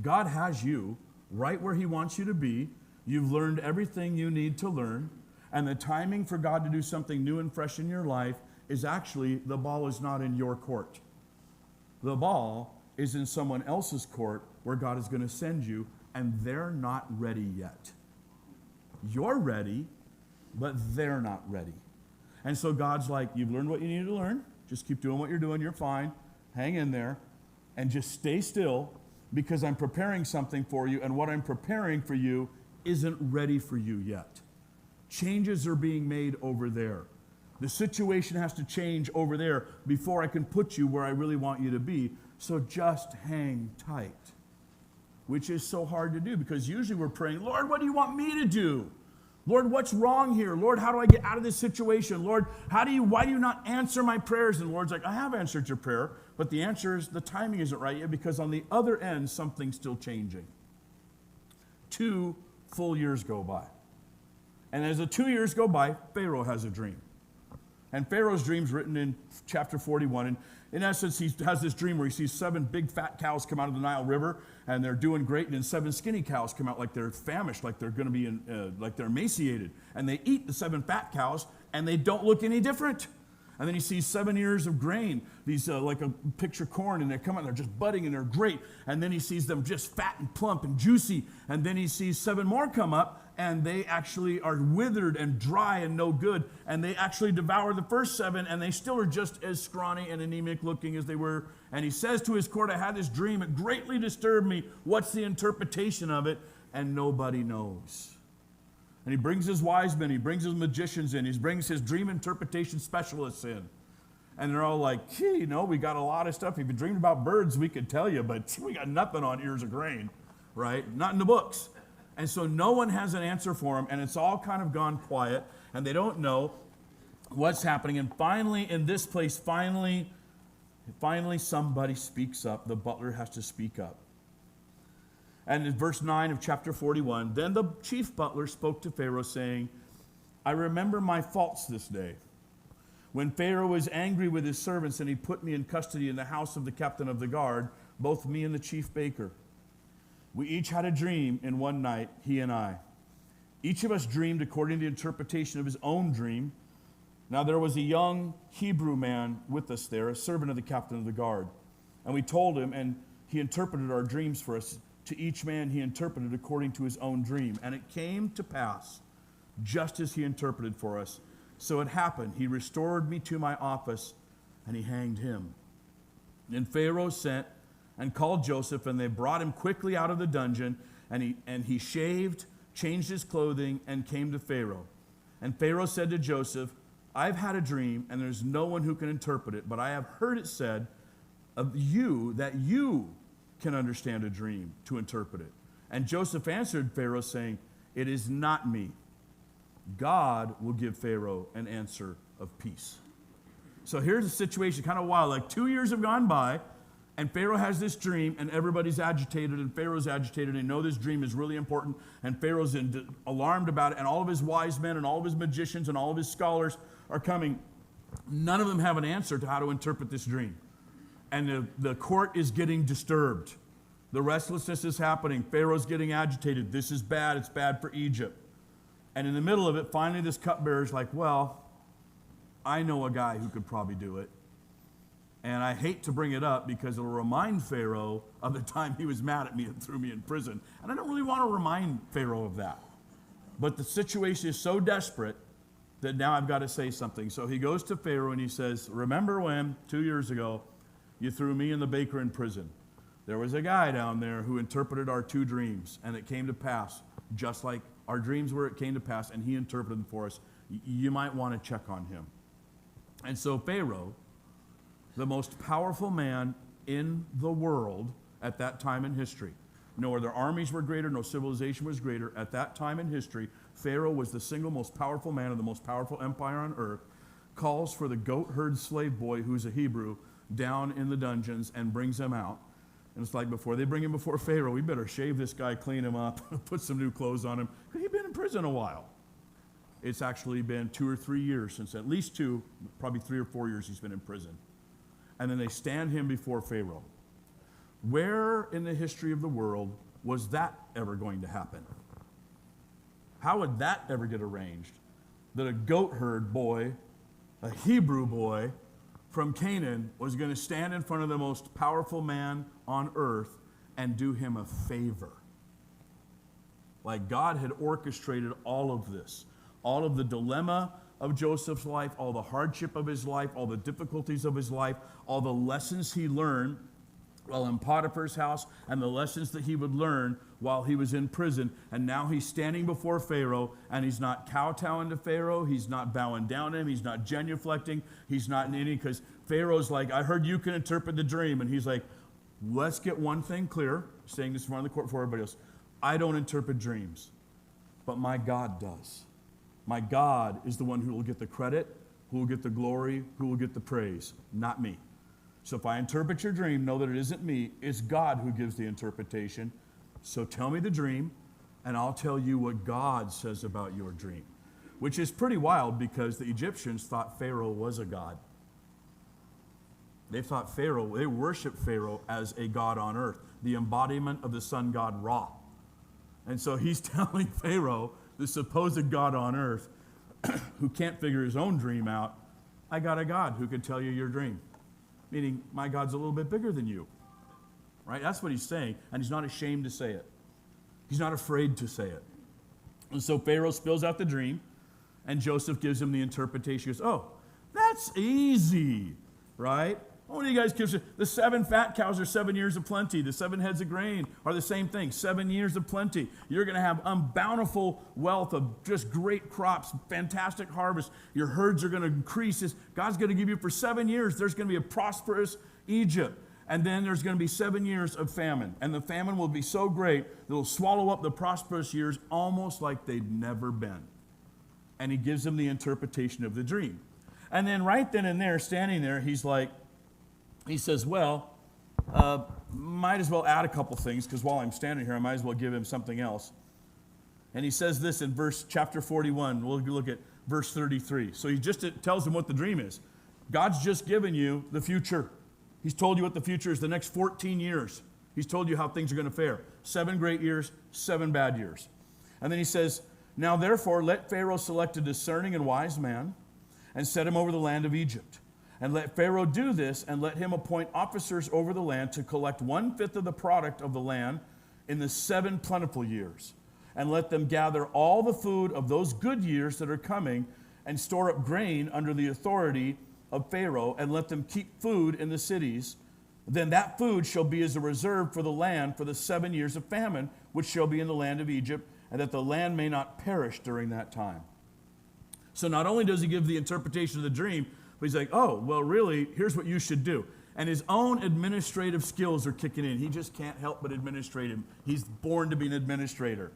God has you right where he wants you to be. You've learned everything you need to learn. And the timing for God to do something new and fresh in your life is actually, the ball is not in your court. The ball is in someone else's court where God is going to send you, and they're not ready yet. You're ready, but they're not ready. And so God's like, you've learned what you need to learn. Just keep doing what you're doing. You're fine. Hang in there. And just stay still, because I'm preparing something for you, and what I'm preparing for you isn't ready for you yet. Changes are being made over there. The situation has to change over there before I can put you where I really want you to be. So just hang tight. Which is so hard to do, because usually we're praying, Lord, what do you want me to do? Lord, what's wrong here? Lord, how do I get out of this situation? Lord, why do you not answer my prayers? And the Lord's like, I have answered your prayer, but the answer is the timing isn't right yet, because on the other end, something's still changing. 2 full years go by. And as the 2 years go by, Pharaoh has a dream. And Pharaoh's dream's written in chapter 41. And in essence, he has this dream where he sees 7 big fat cows come out of the Nile River, and they're doing great. And then 7 skinny cows come out like they're famished, like they're going to be like they're emaciated. And they eat the 7 fat cows, and they don't look any different. And then he sees 7 ears of grain, these like a picture corn, and they come out, and they're just budding, and they're great. And then he sees them just fat and plump and juicy. And then he sees 7 more come up, and they actually are withered and dry and no good. And they actually devour the first 7, and they still are just as scrawny and anemic looking as they were. And he says to his court, I had this dream. It greatly disturbed me. What's the interpretation of it? And nobody knows. And he brings his wise men, he brings his magicians in, he brings his dream interpretation specialists in. And they're all like, we got a lot of stuff. If you dreamed about birds, we could tell you, but we got nothing on ears of grain, right? Not in the books. And so no one has an answer for him, and it's all kind of gone quiet, and they don't know what's happening. And finally, in this place, finally somebody speaks up. The butler has to speak up. And in verse 9 of chapter 41, then the chief butler spoke to Pharaoh, saying, I remember my faults this day, when Pharaoh was angry with his servants, and he put me in custody in the house of the captain of the guard, both me and the chief baker. We each had a dream in one night, he and I. Each of us dreamed according to the interpretation of his own dream. Now there was a young Hebrew man with us there, a servant of the captain of the guard. And we told him, and he interpreted our dreams for us. To each man he interpreted according to his own dream. And it came to pass, just as he interpreted for us. So it happened. He restored me to my office, and he hanged him. Then Pharaoh sent and called Joseph, and they brought him quickly out of the dungeon. And he shaved, changed his clothing, and came to Pharaoh. And Pharaoh said to Joseph, I've had a dream, and there's no one who can interpret it. But I have heard it said of you that you can understand a dream to interpret it. And Joseph answered Pharaoh, saying, it is not me. God will give Pharaoh an answer of peace. So here's the situation, kind of wild. Like 2 years have gone by, and Pharaoh has this dream, and everybody's agitated, and Pharaoh's agitated. They know this dream is really important, and Pharaoh's alarmed about it, and all of his wise men and all of his magicians and all of his scholars are coming. None of them have an answer to how to interpret this dream. And the court is getting disturbed. The restlessness is happening. Pharaoh's getting agitated. This is bad. It's bad for Egypt. And in the middle of it, finally this cupbearer's like, well, I know a guy who could probably do it. And I hate to bring it up because it'll remind Pharaoh of the time he was mad at me and threw me in prison. And I don't really want to remind Pharaoh of that. But the situation is so desperate that now I've got to say something. So he goes to Pharaoh and he says, remember when 2 years ago, you threw me and the baker in prison? There was a guy down there who interpreted our 2 dreams, and it came to pass, just like our dreams were, it came to pass, and he interpreted them for us. You might want to check on him. And so Pharaoh, the most powerful man in the world at that time in history, no other armies were greater, no civilization was greater. At that time in history, Pharaoh was the single most powerful man of the most powerful empire on earth, calls for the goat herd slave boy who's a Hebrew down in the dungeons and brings him out. And it's like, before they bring him before Pharaoh, we better shave this guy, clean him up, put some new clothes on him. He'd been in prison a while. It's actually been 2 or 3 years since, at least 2, probably 3 or 4 years he's been in prison. And then they stand him before Pharaoh. Where in the history of the world was that ever going to happen? How would that ever get arranged? That a goat herd boy, a Hebrew boy, from Canaan was going to stand in front of the most powerful man on earth and do him a favor. Like God had orchestrated all of this, all of the dilemma of Joseph's life, all the hardship of his life, all the difficulties of his life, all the lessons he learned while in Potiphar's house, and the lessons that he would learn while he was in prison. And now he's standing before Pharaoh, and he's not kowtowing to Pharaoh. He's not bowing down to him. He's not genuflecting. He's not in any, because Pharaoh's like, I heard you can interpret the dream. And he's like, let's get one thing clear, saying this in front of the court before everybody else. I don't interpret dreams, but my God does. My God is the one who will get the credit, who will get the glory, who will get the praise, not me. So if I interpret your dream, know that it isn't me, it's God who gives the interpretation. So tell me the dream, and I'll tell you what God says about your dream. which is pretty wild because the Egyptians thought Pharaoh was a god. They worshiped Pharaoh as a god on earth, the embodiment of the sun god Ra. And so he's telling Pharaoh, the supposed god on earth, who can't figure his own dream out, I got a God who can tell you your dream. Meaning, my God's a little bit bigger than you. Right? That's what he's saying, and he's not ashamed to say it. He's not afraid to say it. And so Pharaoh spills out the dream, and Joseph gives him the interpretation. He goes, oh, that's easy, right? What do you guys give? The 7 fat cows are 7 years of plenty. The 7 heads of grain are the same thing, 7 years of plenty. You're going to have unbountiful wealth of just great crops, fantastic harvest. Your herds are going to increase. God's going to give you for 7 years. There's going to be a prosperous Egypt. And then there's going to be 7 years of famine. And the famine will be so great that it'll swallow up the prosperous years almost like they'd never been. And he gives them the interpretation of the dream. And then right then and there, standing there, he says, well, might as well add a couple things, because while I'm standing here, I might as well give him something else. And he says this in chapter 41. We'll look at verse 33. So it tells him what the dream is. God's just given you the future. He's told you what the future is, the next 14 years. He's told you how things are going to fare. 7 great years, 7 bad years. And then he says, now therefore let Pharaoh select a discerning and wise man and set him over the land of Egypt. And let Pharaoh do this, and let him appoint officers over the land to collect 1/5 of the product of the land in the 7 plentiful years. And let them gather all the food of those good years that are coming, and store up grain under the authority of Pharaoh, and let them keep food in the cities. Then that food shall be as a reserve for the land for the 7 years of famine, which shall be in the land of Egypt, and that the land may not perish during that time. So not only does he give the interpretation of the dream, but he's like, oh, well, really, here's what you should do. And his own administrative skills are kicking in. He just can't help but administrate him. He's born to be an administrator.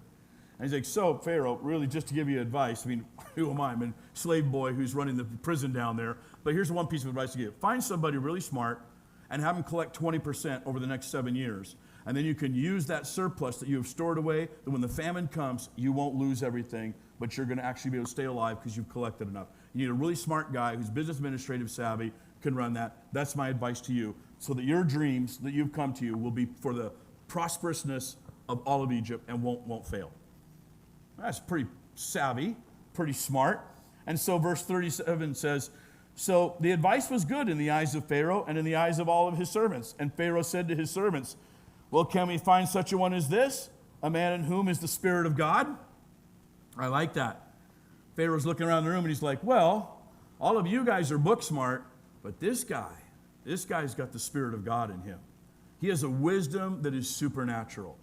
And he's like, so, Pharaoh, really, just to give you advice, I mean, who am I? I'm a slave boy who's running the prison down there. But here's one piece of advice to give. Find somebody really smart and have them collect 20% over the next 7 years. And then you can use that surplus that you have stored away, that when the famine comes, you won't lose everything, but you're going to actually be able to stay alive because you've collected enough. You need a really smart guy who's business administrative savvy, can run that. That's my advice to you, so that your dreams that you've come to you will be for the prosperousness of all of Egypt and won't fail. That's pretty savvy, pretty smart. And so verse 37 says, so the advice was good in the eyes of Pharaoh and in the eyes of all of his servants. And Pharaoh said to his servants, well, can we find such a one as this, a man in whom is the Spirit of God? I like that. Pharaoh's looking around the room and he's like, well, all of you guys are book smart, but this guy's got the Spirit of God in him. He has a wisdom that is supernatural.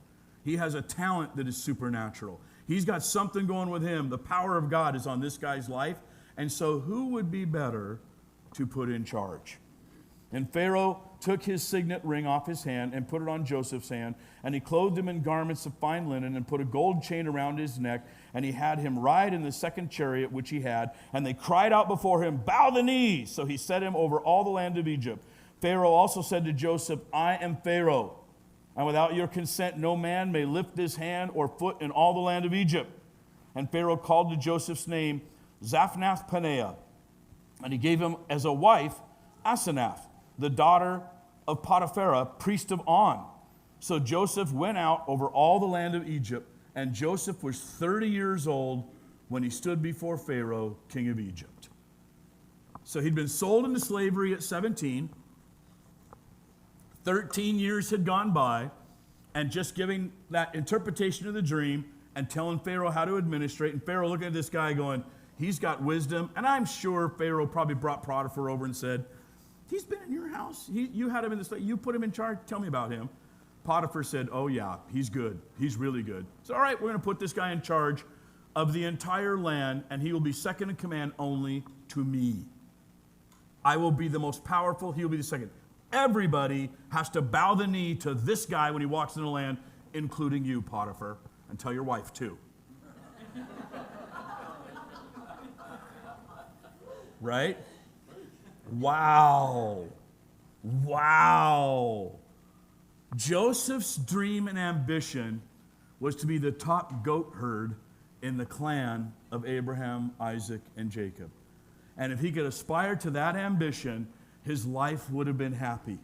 He has a talent that is supernatural. He's got something going with him. The power of God is on this guy's life. And so who would be better to put in charge? And Pharaoh took his signet ring off his hand and put it on Joseph's hand, and he clothed him in garments of fine linen and put a gold chain around his neck, and he had him ride in the second chariot which he had, and they cried out before him, bow the knees. So he set him over all the land of Egypt. Pharaoh also said to Joseph, I am Pharaoh, and without your consent no man may lift his hand or foot in all the land of Egypt. And Pharaoh called to Joseph's name Zaphnath-Paneah, and he gave him as a wife Asenath, the daughter of Potiphera, priest of On. So Joseph went out over all the land of Egypt, and Joseph was 30 years old when he stood before Pharaoh, king of Egypt. So he'd been sold into slavery at 17. 13 years had gone by, and just giving that interpretation of the dream and telling Pharaoh how to administrate, and Pharaoh looking at this guy going, he's got wisdom. And I'm sure Pharaoh probably brought Potiphar over and said, he's been in your house. You had him in this, you put him in charge. Tell me about him. Potiphar said, oh yeah, he's good. He's really good. So all right, we're going to put this guy in charge of the entire land, and he will be second in command only to me. I will be the most powerful. He will be the second. Everybody has to bow the knee to this guy when he walks in the land, including you, Potiphar, and tell your wife too. Right? Wow. Wow. Joseph's dream and ambition was to be the top goat herd in the clan of Abraham, Isaac, and Jacob. And if he could aspire to that ambition, his life would have been happy.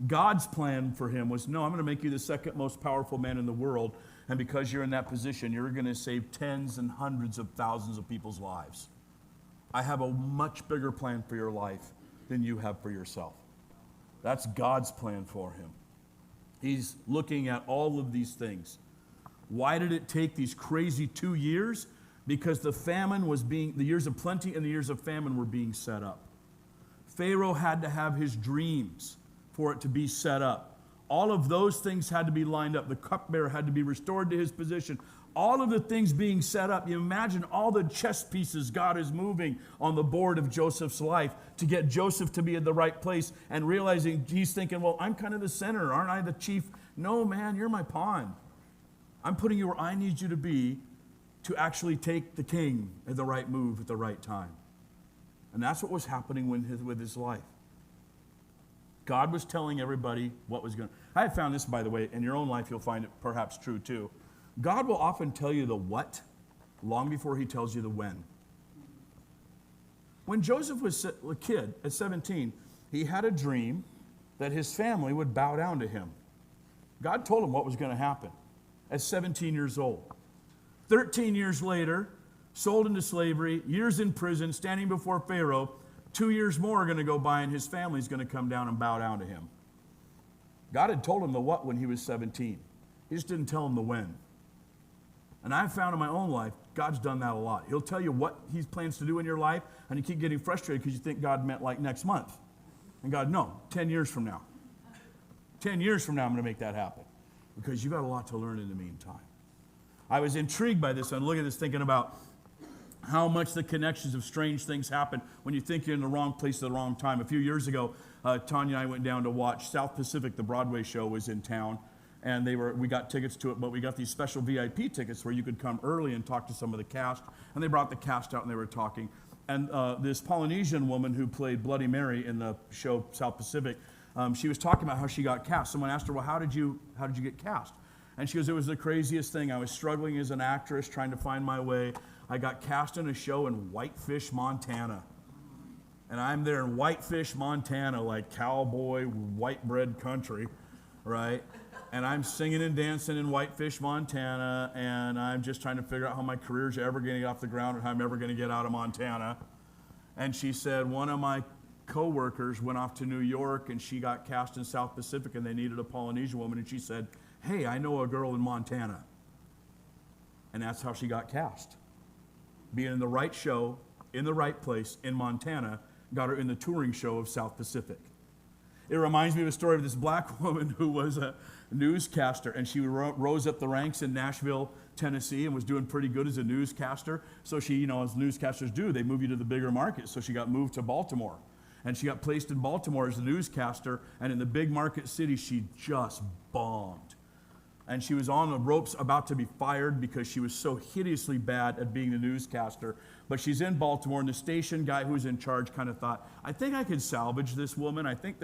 God's plan for him was, no, I'm going to make you the second most powerful man in the world, and because you're in that position, you're going to save tens and hundreds of thousands of people's lives. I have a much bigger plan for your life than you have for yourself. That's God's plan for him. He's looking at all of these things. Why did it take these crazy 2 years? Because the years of plenty and the years of famine were being set up. Pharaoh had to have his dreams for it to be set up. All of those things had to be lined up. The cupbearer had to be restored to his position. All of the things being set up. You imagine all the chess pieces God is moving on the board of Joseph's life to get Joseph to be in the right place, and realizing he's thinking, well, I'm kind of the center. Aren't I the chief? No, man, you're my pawn. I'm putting you where I need you to be to actually take the king at the right move at the right time. And that's what was happening with his life. God was telling everybody what was going to. I have found this, by the way, in your own life you'll find it perhaps true too. God will often tell you the what long before he tells you the when. When Joseph was a kid at 17, he had a dream that his family would bow down to him. God told him what was going to happen at 17 years old. 13 years later, sold into slavery, years in prison, standing before Pharaoh. 2 years more are going to go by and his family's going to come down and bow down to him. God had told him the what when he was 17. He just didn't tell him the when. And I've found in my own life, God's done that a lot. He'll tell you what he plans to do in your life, and you keep getting frustrated because you think God meant like next month. And God, no, 10 years from now. 10 years from now, I'm going to make that happen. Because you've got a lot to learn in the meantime. I was intrigued by this. And look at this, thinking about how much the connections of strange things happen when you think you're in the wrong place at the wrong time. A few years ago, Tanya and I went down to watch South Pacific. The Broadway show was in town. And we got tickets to it, but we got these special VIP tickets where you could come early and talk to some of the cast. And they brought the cast out and they were talking. And this Polynesian woman who played Bloody Mary in the show South Pacific, she was talking about how she got cast. Someone asked her, well, how did you get cast? And she goes, it was the craziest thing. I was struggling as an actress, trying to find my way. I got cast in a show in Whitefish, Montana. And I'm there in Whitefish, Montana, like cowboy, white bread country, right? And I'm singing and dancing in Whitefish, Montana, and I'm just trying to figure out how my career's ever going to get off the ground and how I'm ever going to get out of Montana. And she said, one of my co-workers went off to New York, and she got cast in South Pacific, and they needed a Polynesian woman, and she said, hey, I know a girl in Montana. And that's how she got cast. Being in the right show, in the right place, in Montana, got her in the touring show of South Pacific. It reminds me of a story of this black woman who was a newscaster, and she rose up the ranks in Nashville, Tennessee, and was doing pretty good as a newscaster. So she, as newscasters do, they move you to the bigger market. So she got moved to Baltimore. And she got placed in Baltimore as a newscaster, and in the big market city, she just bombed. And she was on the ropes about to be fired because she was so hideously bad at being the newscaster. But she's in Baltimore, and the station guy who's in charge kind of thought, I think I could salvage this woman. I think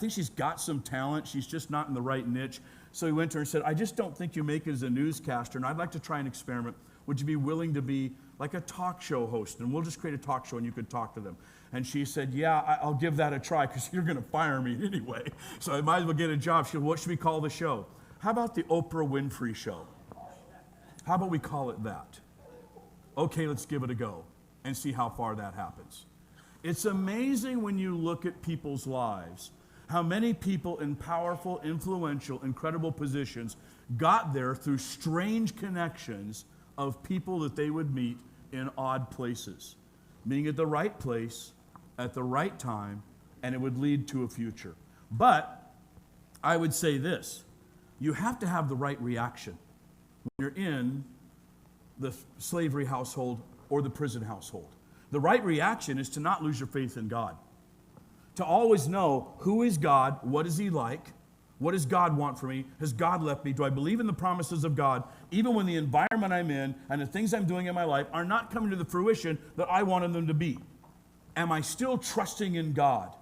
she's got some talent. She's just not in the right niche. So he went to her and said, I just don't think you make it as a newscaster, and I'd like to try an experiment. Would you be willing to be like a talk show host? And we'll just create a talk show, and you could talk to them. And she said, yeah, I'll give that a try, because you're going to fire me anyway. So I might as well get a job. She said, what should we call the show? How about the Oprah Winfrey Show? How about we call it that? Okay, let's give it a go and see how far that happens. It's amazing when you look at people's lives, how many people in powerful, influential, incredible positions got there through strange connections of people that they would meet in odd places, being at the right place at the right time, and it would lead to a future. But I would say this. You have to have the right reaction when you're in the slavery household or the prison household. The right reaction is to not lose your faith in God. To always know, who is God? What is he like? What does God want for me? Has God left me? Do I believe in the promises of God, even when the environment I'm in and the things I'm doing in my life are not coming to the fruition that I wanted them to be? Am I still trusting in God?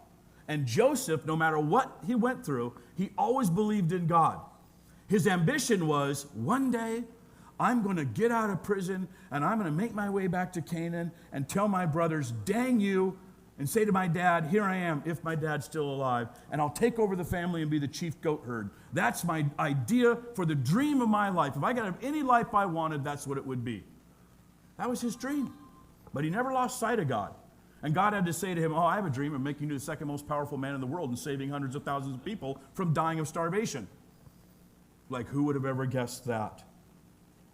And Joseph, no matter what he went through, he always believed in God. His ambition was, one day, I'm going to get out of prison and I'm going to make my way back to Canaan and tell my brothers, dang you, and say to my dad, here I am, if my dad's still alive, and I'll take over the family and be the chief goat herd. That's my idea for the dream of my life. If I could have any life I wanted, that's what it would be. That was his dream. But he never lost sight of God. And God had to say to him, I have a dream of making you the second most powerful man in the world and saving hundreds of thousands of people from dying of starvation. Like, who would have ever guessed that?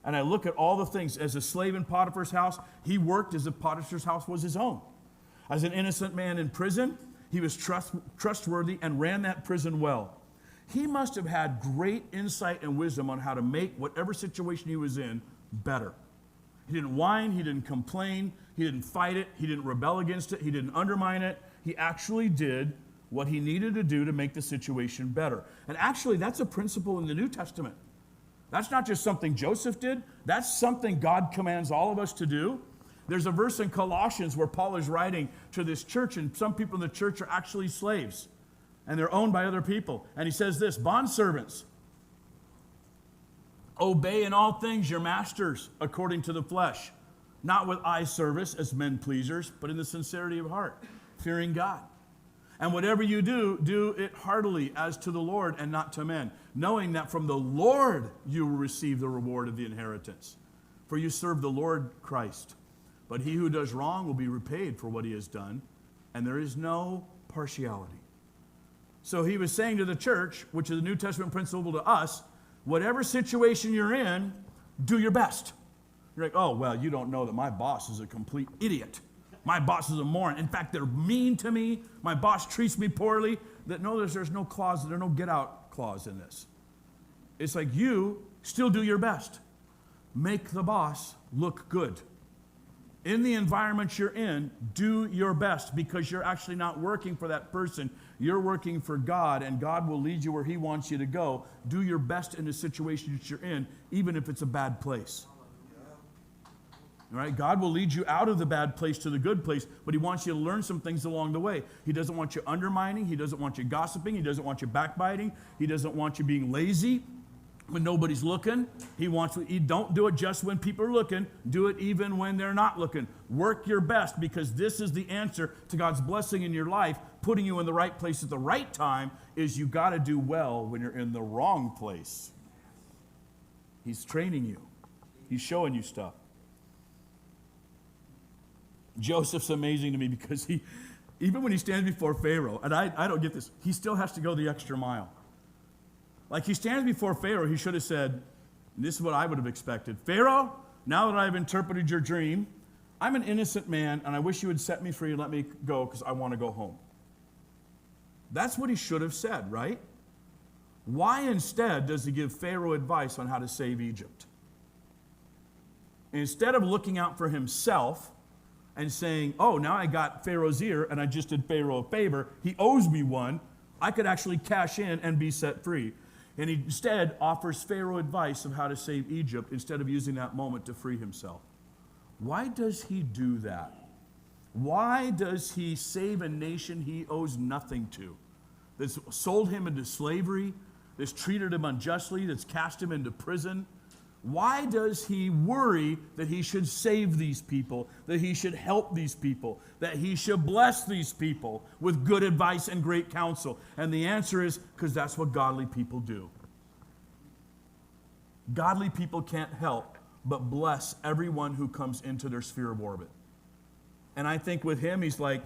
And I look at all the things. As a slave in Potiphar's house, he worked as if Potiphar's house was his own. As an innocent man in prison, he was trustworthy and ran that prison well. He must have had great insight and wisdom on how to make whatever situation he was in better. He didn't whine, he didn't complain, he didn't fight it, he didn't rebel against it, he didn't undermine it. He actually did what he needed to do to make the situation better. And actually, that's a principle in the New Testament. That's not just something Joseph did, that's something God commands all of us to do. There's a verse in Colossians where Paul is writing to this church, and some people in the church are actually slaves, and they're owned by other people. And he says this, bondservants, obey in all things your masters according to the flesh, not with eye service as men pleasers, but in the sincerity of heart, fearing God. And whatever you do, do it heartily as to the Lord and not to men, knowing that from the Lord you will receive the reward of the inheritance. For you serve the Lord Christ. But he who does wrong will be repaid for what he has done, and there is no partiality. So he was saying to the church, which is a New Testament principle to us, whatever situation you're in, do your best. You're like, oh, well, you don't know that my boss is a complete idiot. My boss is a moron. In fact, they're mean to me. My boss treats me poorly. There's no clause, there's no get out clause in this. It's like you still do your best. Make the boss look good. In the environment you're in, do your best because you're actually not working for that person. You're working for God, and God will lead you where he wants you to go. Do your best in the situation that you're in, even if it's a bad place. All right? God will lead you out of the bad place to the good place, but he wants you to learn some things along the way. He doesn't want you undermining. He doesn't want you gossiping. He doesn't want you backbiting. He doesn't want you being lazy when nobody's looking. Don't do it just when people are looking. Do it even when they're not looking. Work your best because this is the answer to God's blessing in your life. Putting you in the right place at the right time is you got to do well when you're in the wrong place. He's training you. He's showing you stuff. Joseph's amazing to me because even when he stands before Pharaoh, and I don't get this, he still has to go the extra mile. Like he stands before Pharaoh, he should have said, and this is what I would have expected, Pharaoh, now that I've interpreted your dream, I'm an innocent man, and I wish you would set me free and let me go because I want to go home. That's what he should have said, right? Why instead does he give Pharaoh advice on how to save Egypt? Instead of looking out for himself and saying, oh, now I got Pharaoh's ear and I just did Pharaoh a favor, he owes me one, I could actually cash in and be set free. And he instead offers Pharaoh advice of how to save Egypt instead of using that moment to free himself. Why does he do that? Why does he save a nation he owes nothing to? That's sold him into slavery, that's treated him unjustly, that's cast him into prison. Why does he worry that he should save these people, that he should help these people, that he should bless these people with good advice and great counsel? And the answer is because that's what godly people do. Godly people can't help but bless everyone who comes into their sphere of orbit. And I think with him, he's like,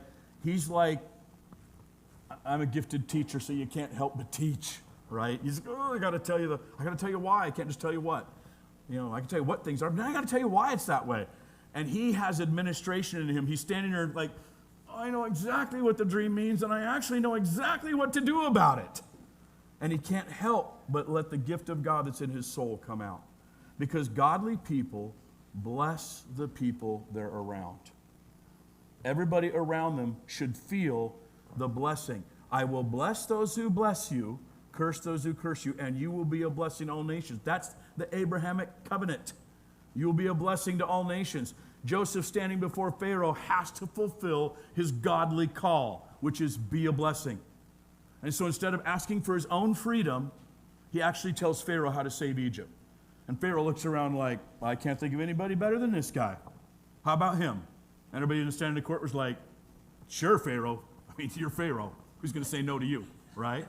I'm a gifted teacher, so you can't help but teach, right? He's like, I got to tell you why. I can't just tell you what. I can tell you what things are, but I got to tell you why it's that way. And he has administration in him. He's standing there like, I know exactly what the dream means, and I actually know exactly what to do about it. And he can't help but let the gift of God that's in his soul come out. Because godly people bless the people they're around. Everybody around them should feel the blessing. I will bless those who bless you, curse those who curse you, and you will be a blessing to all nations. That's the Abrahamic covenant. You will be a blessing to all nations. Joseph standing before Pharaoh has to fulfill his godly call, which is be a blessing. And so instead of asking for his own freedom, he actually tells Pharaoh how to save Egypt. And Pharaoh looks around like, I can't think of anybody better than this guy. How about him? And everybody in the stand in the court was like, sure, Pharaoh. I mean, you're Pharaoh. Who's going to say no to you, right?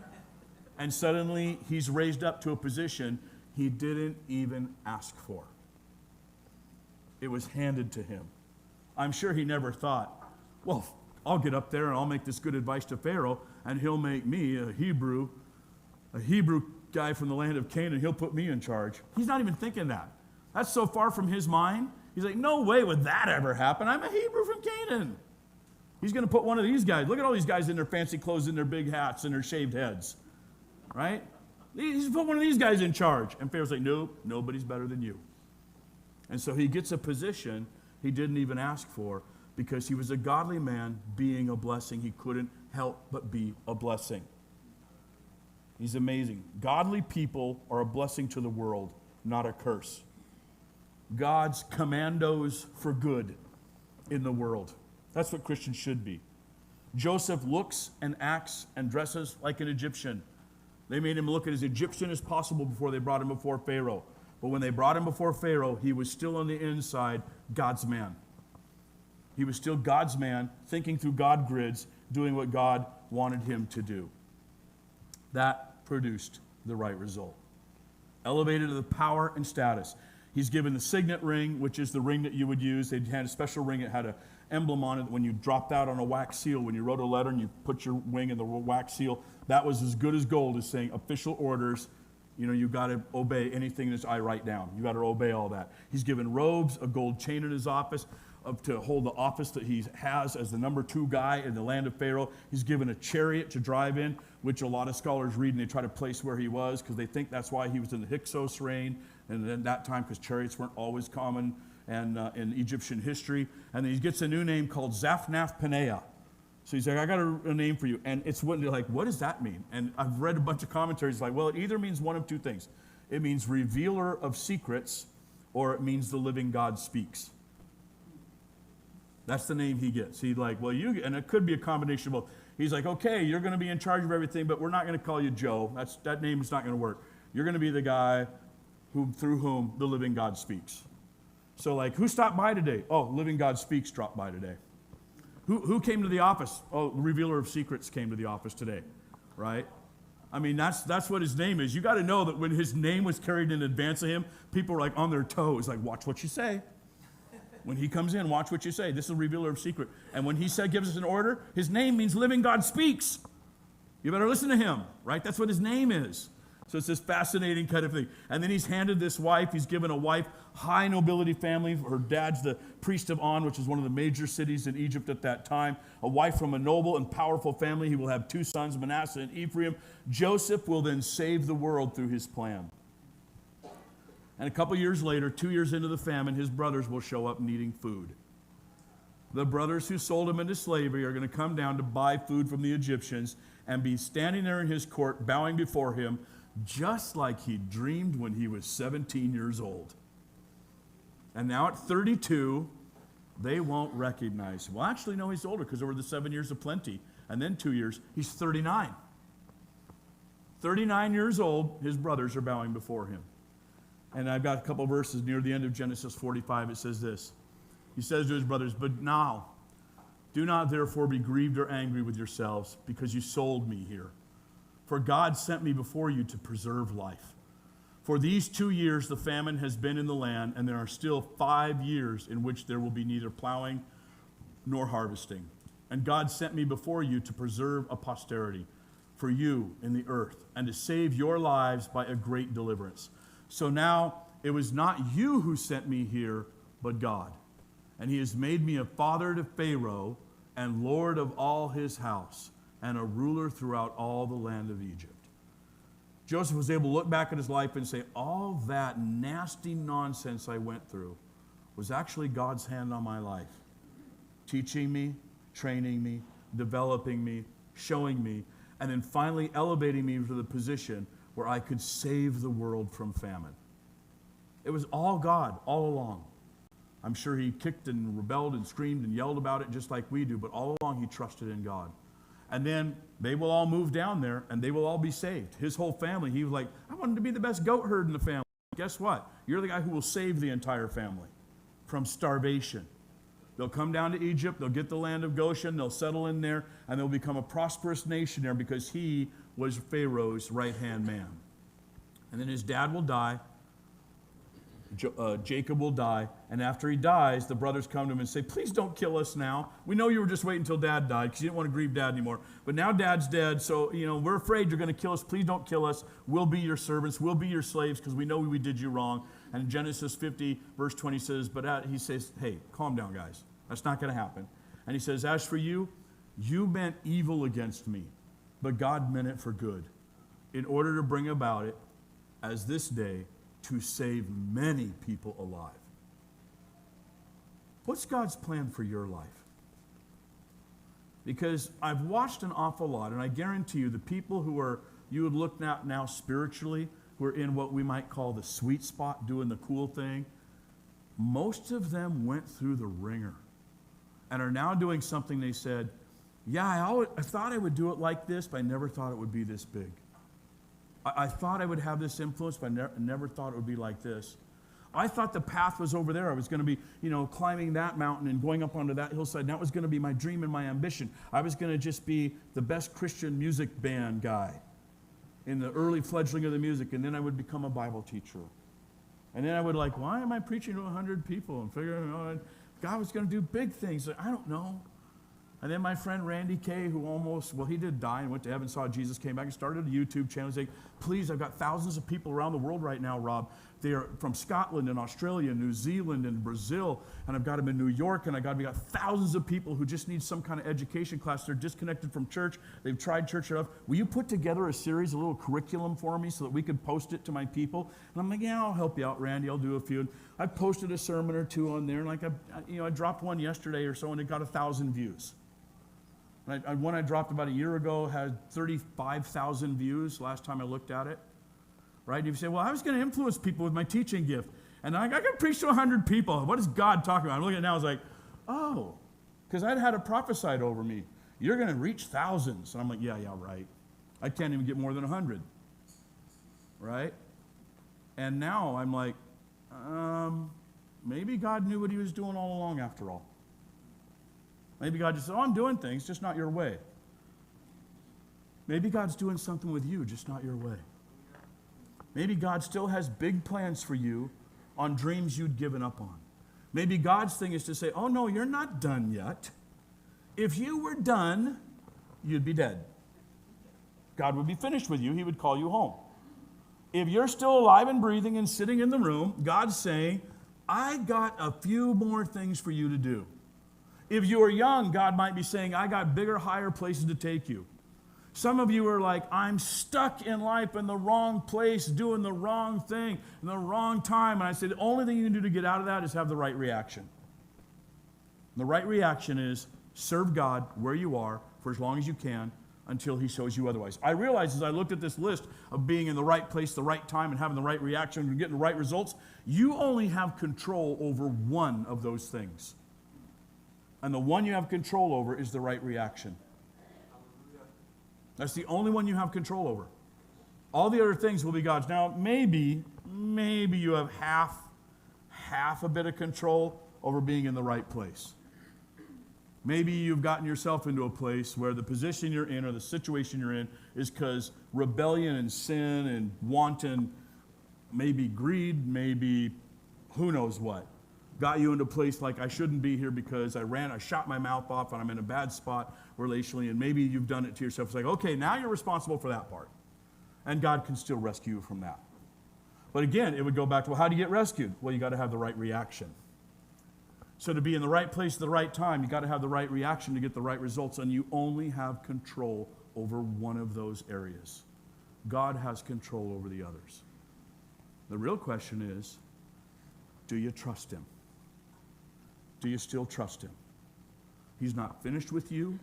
And suddenly, he's raised up to a position he didn't even ask for. It was handed to him. I'm sure he never thought, well, I'll get up there and I'll make this good advice to Pharaoh, and he'll make me a Hebrew guy from the land of Canaan. He'll put me in charge. He's not even thinking that. That's so far from his mind. He's like, no way would that ever happen. I'm a Hebrew from Canaan. He's going to put one of these guys. Look at all these guys in their fancy clothes and their big hats and their shaved heads. Right? He's put one of these guys in charge. And Pharaoh's like, nope, nobody's better than you. And so he gets a position he didn't even ask for because he was a godly man being a blessing. He couldn't help but be a blessing. He's amazing. Godly people are a blessing to the world, not a curse. God's commandos for good in the world. That's what Christians should be. Joseph looks and acts and dresses like an Egyptian. They made him look as Egyptian as possible before they brought him before Pharaoh. But when they brought him before Pharaoh, he was still on the inside God's man. He was still God's man, thinking through God grids, doing what God wanted him to do. That produced the right result. Elevated to the power and status. He's given the signet ring, which is the ring that you would use. They had a special ring that had an emblem on it. When you dropped out on a wax seal, when you wrote a letter and you put your ring in the wax seal, that was as good as gold as saying official orders. You know, you got to obey anything that I write down. You got to obey all that. He's given robes, a gold chain in his office to hold the office that he has as the number 2 guy in the land of Pharaoh. He's given a chariot to drive in, which a lot of scholars read and they try to place where he was because they think that's why he was in the Hyksos reign and at that time because chariots weren't always common and in Egyptian history. And then he gets a new name called Zaphnath-Paneah. So he's like, I got a name for you. And it's what they're like, what does that mean? And I've read a bunch of commentaries like, well, it either means one of two things. It means revealer of secrets, or it means the living God speaks. That's the name he gets. He's like, well, and it could be a combination of both. He's like, okay, you're going to be in charge of everything, but we're not going to call you Joe. That name is not going to work. You're going to be the guy through whom the living God speaks. So like, who stopped by today? Oh, living God speaks dropped by today. Who came to the office? Oh, the revealer of secrets came to the office today, right? I mean, that's what his name is. You got to know that when his name was carried in advance of him, people were like on their toes, like, watch what you say. When he comes in, watch what you say. This is a revealer of secret. And when he gives us an order, his name means living God speaks. You better listen to him, right? That's what his name is. So it's this fascinating kind of thing. And then he's handed this wife. He's given a wife, high nobility family. Her dad's the priest of On, which is one of the major cities in Egypt at that time. A wife from a noble and powerful family. He will have 2 sons, Manasseh and Ephraim. Joseph will then save the world through his plan. And a couple years later, 2 years into the famine, his brothers will show up needing food. The brothers who sold him into slavery are going to come down to buy food from the Egyptians and be standing there in his court, bowing before him, just like he dreamed when he was 17 years old. And now at 32, they won't recognize him. Well, actually, no, he's older because over the 7 years of plenty, and then 2 years, he's 39. 39 years old, his brothers are bowing before him. And I've got a couple verses near the end of Genesis 45. It says this. He says to his brothers, but now, do not therefore be grieved or angry with yourselves because you sold me here. For God sent me before you to preserve life. For these 2 years the famine has been in the land, and there are still 5 years in which there will be neither plowing nor harvesting. And God sent me before you to preserve a posterity for you in the earth, and to save your lives by a great deliverance. So now it was not you who sent me here, but God. And he has made me a father to Pharaoh and Lord of all his house, and a ruler throughout all the land of Egypt. Joseph was able to look back at his life and say, all that nasty nonsense I went through was actually God's hand on my life, teaching me, training me, developing me, showing me, and then finally elevating me to the position where I could save the world from famine. It was all God, all along. I'm sure he kicked and rebelled and screamed and yelled about it just like we do, but all along he trusted in God. And then they will all move down there and they will all be saved. His whole family, he was like, I wanted to be the best goat herd in the family. guess what? You're the guy who will save the entire family from starvation. They'll come down to Egypt, they'll get the land of Goshen, they'll settle in there, and they'll become a prosperous nation there because he was Pharaoh's right-hand man. And then his dad will die, Jacob will die, and after he dies, the brothers come to him and say, please don't kill us now. We know you were just waiting until Dad died because you didn't want to grieve Dad anymore. But now Dad's dead, so we're afraid you're going to kill us. Please don't kill us. We'll be your servants. We'll be your slaves because we know we did you wrong. And Genesis 50, verse 20 says, he says, hey, calm down, guys. That's not going to happen. And he says, as for you, you meant evil against me, but God meant it for good, in order to bring about it as this day, to save many people alive. What's God's plan for your life? Because I've watched an awful lot, and I guarantee you the people you would look at now spiritually, who are in what we might call the sweet spot, doing the cool thing, most of them went through the ringer and are now doing something they said, yeah, I thought I would do it like this, but I never thought it would be this big. I thought I would have this influence, but I never thought it would be like this. I thought the path was over there. I was going to be, climbing that mountain and going up onto that hillside. And that was going to be my dream and my ambition. I was going to just be the best Christian music band guy in the early fledgling of the music, and then I would become a Bible teacher. And then I would why am I preaching to 100 people and figuring out God was going to do big things? I don't know. And then my friend Randy Kay, who he did die and went to heaven, saw Jesus, came back and started a YouTube channel. He's like, please, I've got thousands of people around the world right now, Rob. They are from Scotland and Australia, New Zealand and Brazil, and I've got them in New York, and we got thousands of people who just need some kind of education class. They're disconnected from church. They've tried church enough. Will you put together a series, a little curriculum for me so that we could post it to my people? And I'm like, yeah, I'll help you out, Randy. I'll do a few. I posted a sermon or two on there, and I dropped one yesterday or so, and it got 1,000 views. One I dropped about a year ago had 35,000 views last time I looked at it. Right? And you say, well, I was going to influence people with my teaching gift. And I got to preach to 100 people. What is God talking about? I'm looking at it now, I was like, oh, because I'd had it prophesied over me. You're going to reach thousands. And I'm like, yeah, right. I can't even get more than 100. Right? And now I'm like, maybe God knew what he was doing all along after all. Maybe God just said, I'm doing things, just not your way. Maybe God's doing something with you, just not your way. Maybe God still has big plans for you on dreams you'd given up on. Maybe God's thing is to say, oh no, you're not done yet. If you were done, you'd be dead. God would be finished with you. He would call you home. If you're still alive and breathing and sitting in the room, God's saying, I got a few more things for you to do. If you are young, God might be saying, I got bigger, higher places to take you. Some of you are like, I'm stuck in life in the wrong place, doing the wrong thing in the wrong time. And I said, the only thing you can do to get out of that is have the right reaction. And the right reaction is serve God where you are for as long as you can until he shows you otherwise. I realized as I looked at this list of being in the right place, the right time, and having the right reaction and getting the right results, you only have control over one of those things. And the one you have control over is the right reaction. That's the only one you have control over. All the other things will be God's. Now, maybe you have half a bit of control over being in the right place. Maybe you've gotten yourself into a place where the position you're in or the situation you're in is because rebellion and sin and wanton, maybe greed, maybe who knows what, got you into a place like I shouldn't be here because I shot my mouth off and I'm in a bad spot relationally, and maybe you've done it to yourself. It's like, okay, now you're responsible for that part. And God can still rescue you from that. But again, it would go back to, well, how do you get rescued? Well, you got to have the right reaction. So to be in the right place at the right time, you got to have the right reaction to get the right results, and you only have control over one of those areas. God has control over the others. The real question is, do you trust him? Do you still trust him? He's not finished with you.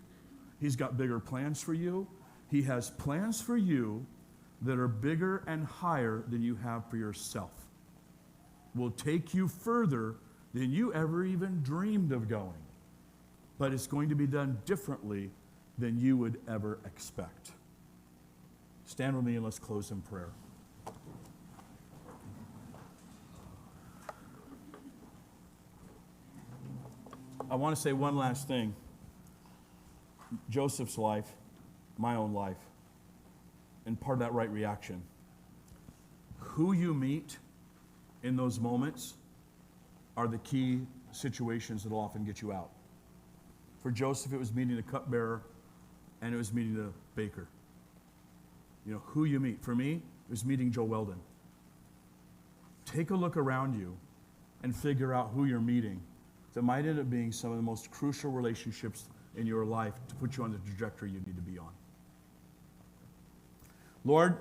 He's got bigger plans for you. He has plans for you that are bigger and higher than you have for yourself. Will take you further than you ever even dreamed of going. But it's going to be done differently than you would ever expect. Stand with me and let's close in prayer. I want to say one last thing. Joseph's life, my own life, and part of that right reaction. Who you meet in those moments are the key situations that will often get you out. For Joseph, it was meeting the cupbearer, and it was meeting the baker. You know, who you meet. For me, it was meeting Joe Weldon. Take a look around you and figure out who you're meeting. That might end up being some of the most crucial relationships in your life to put you on the trajectory you need to be on. Lord,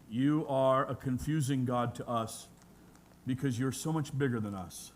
you are a confusing God to us because you're so much bigger than us.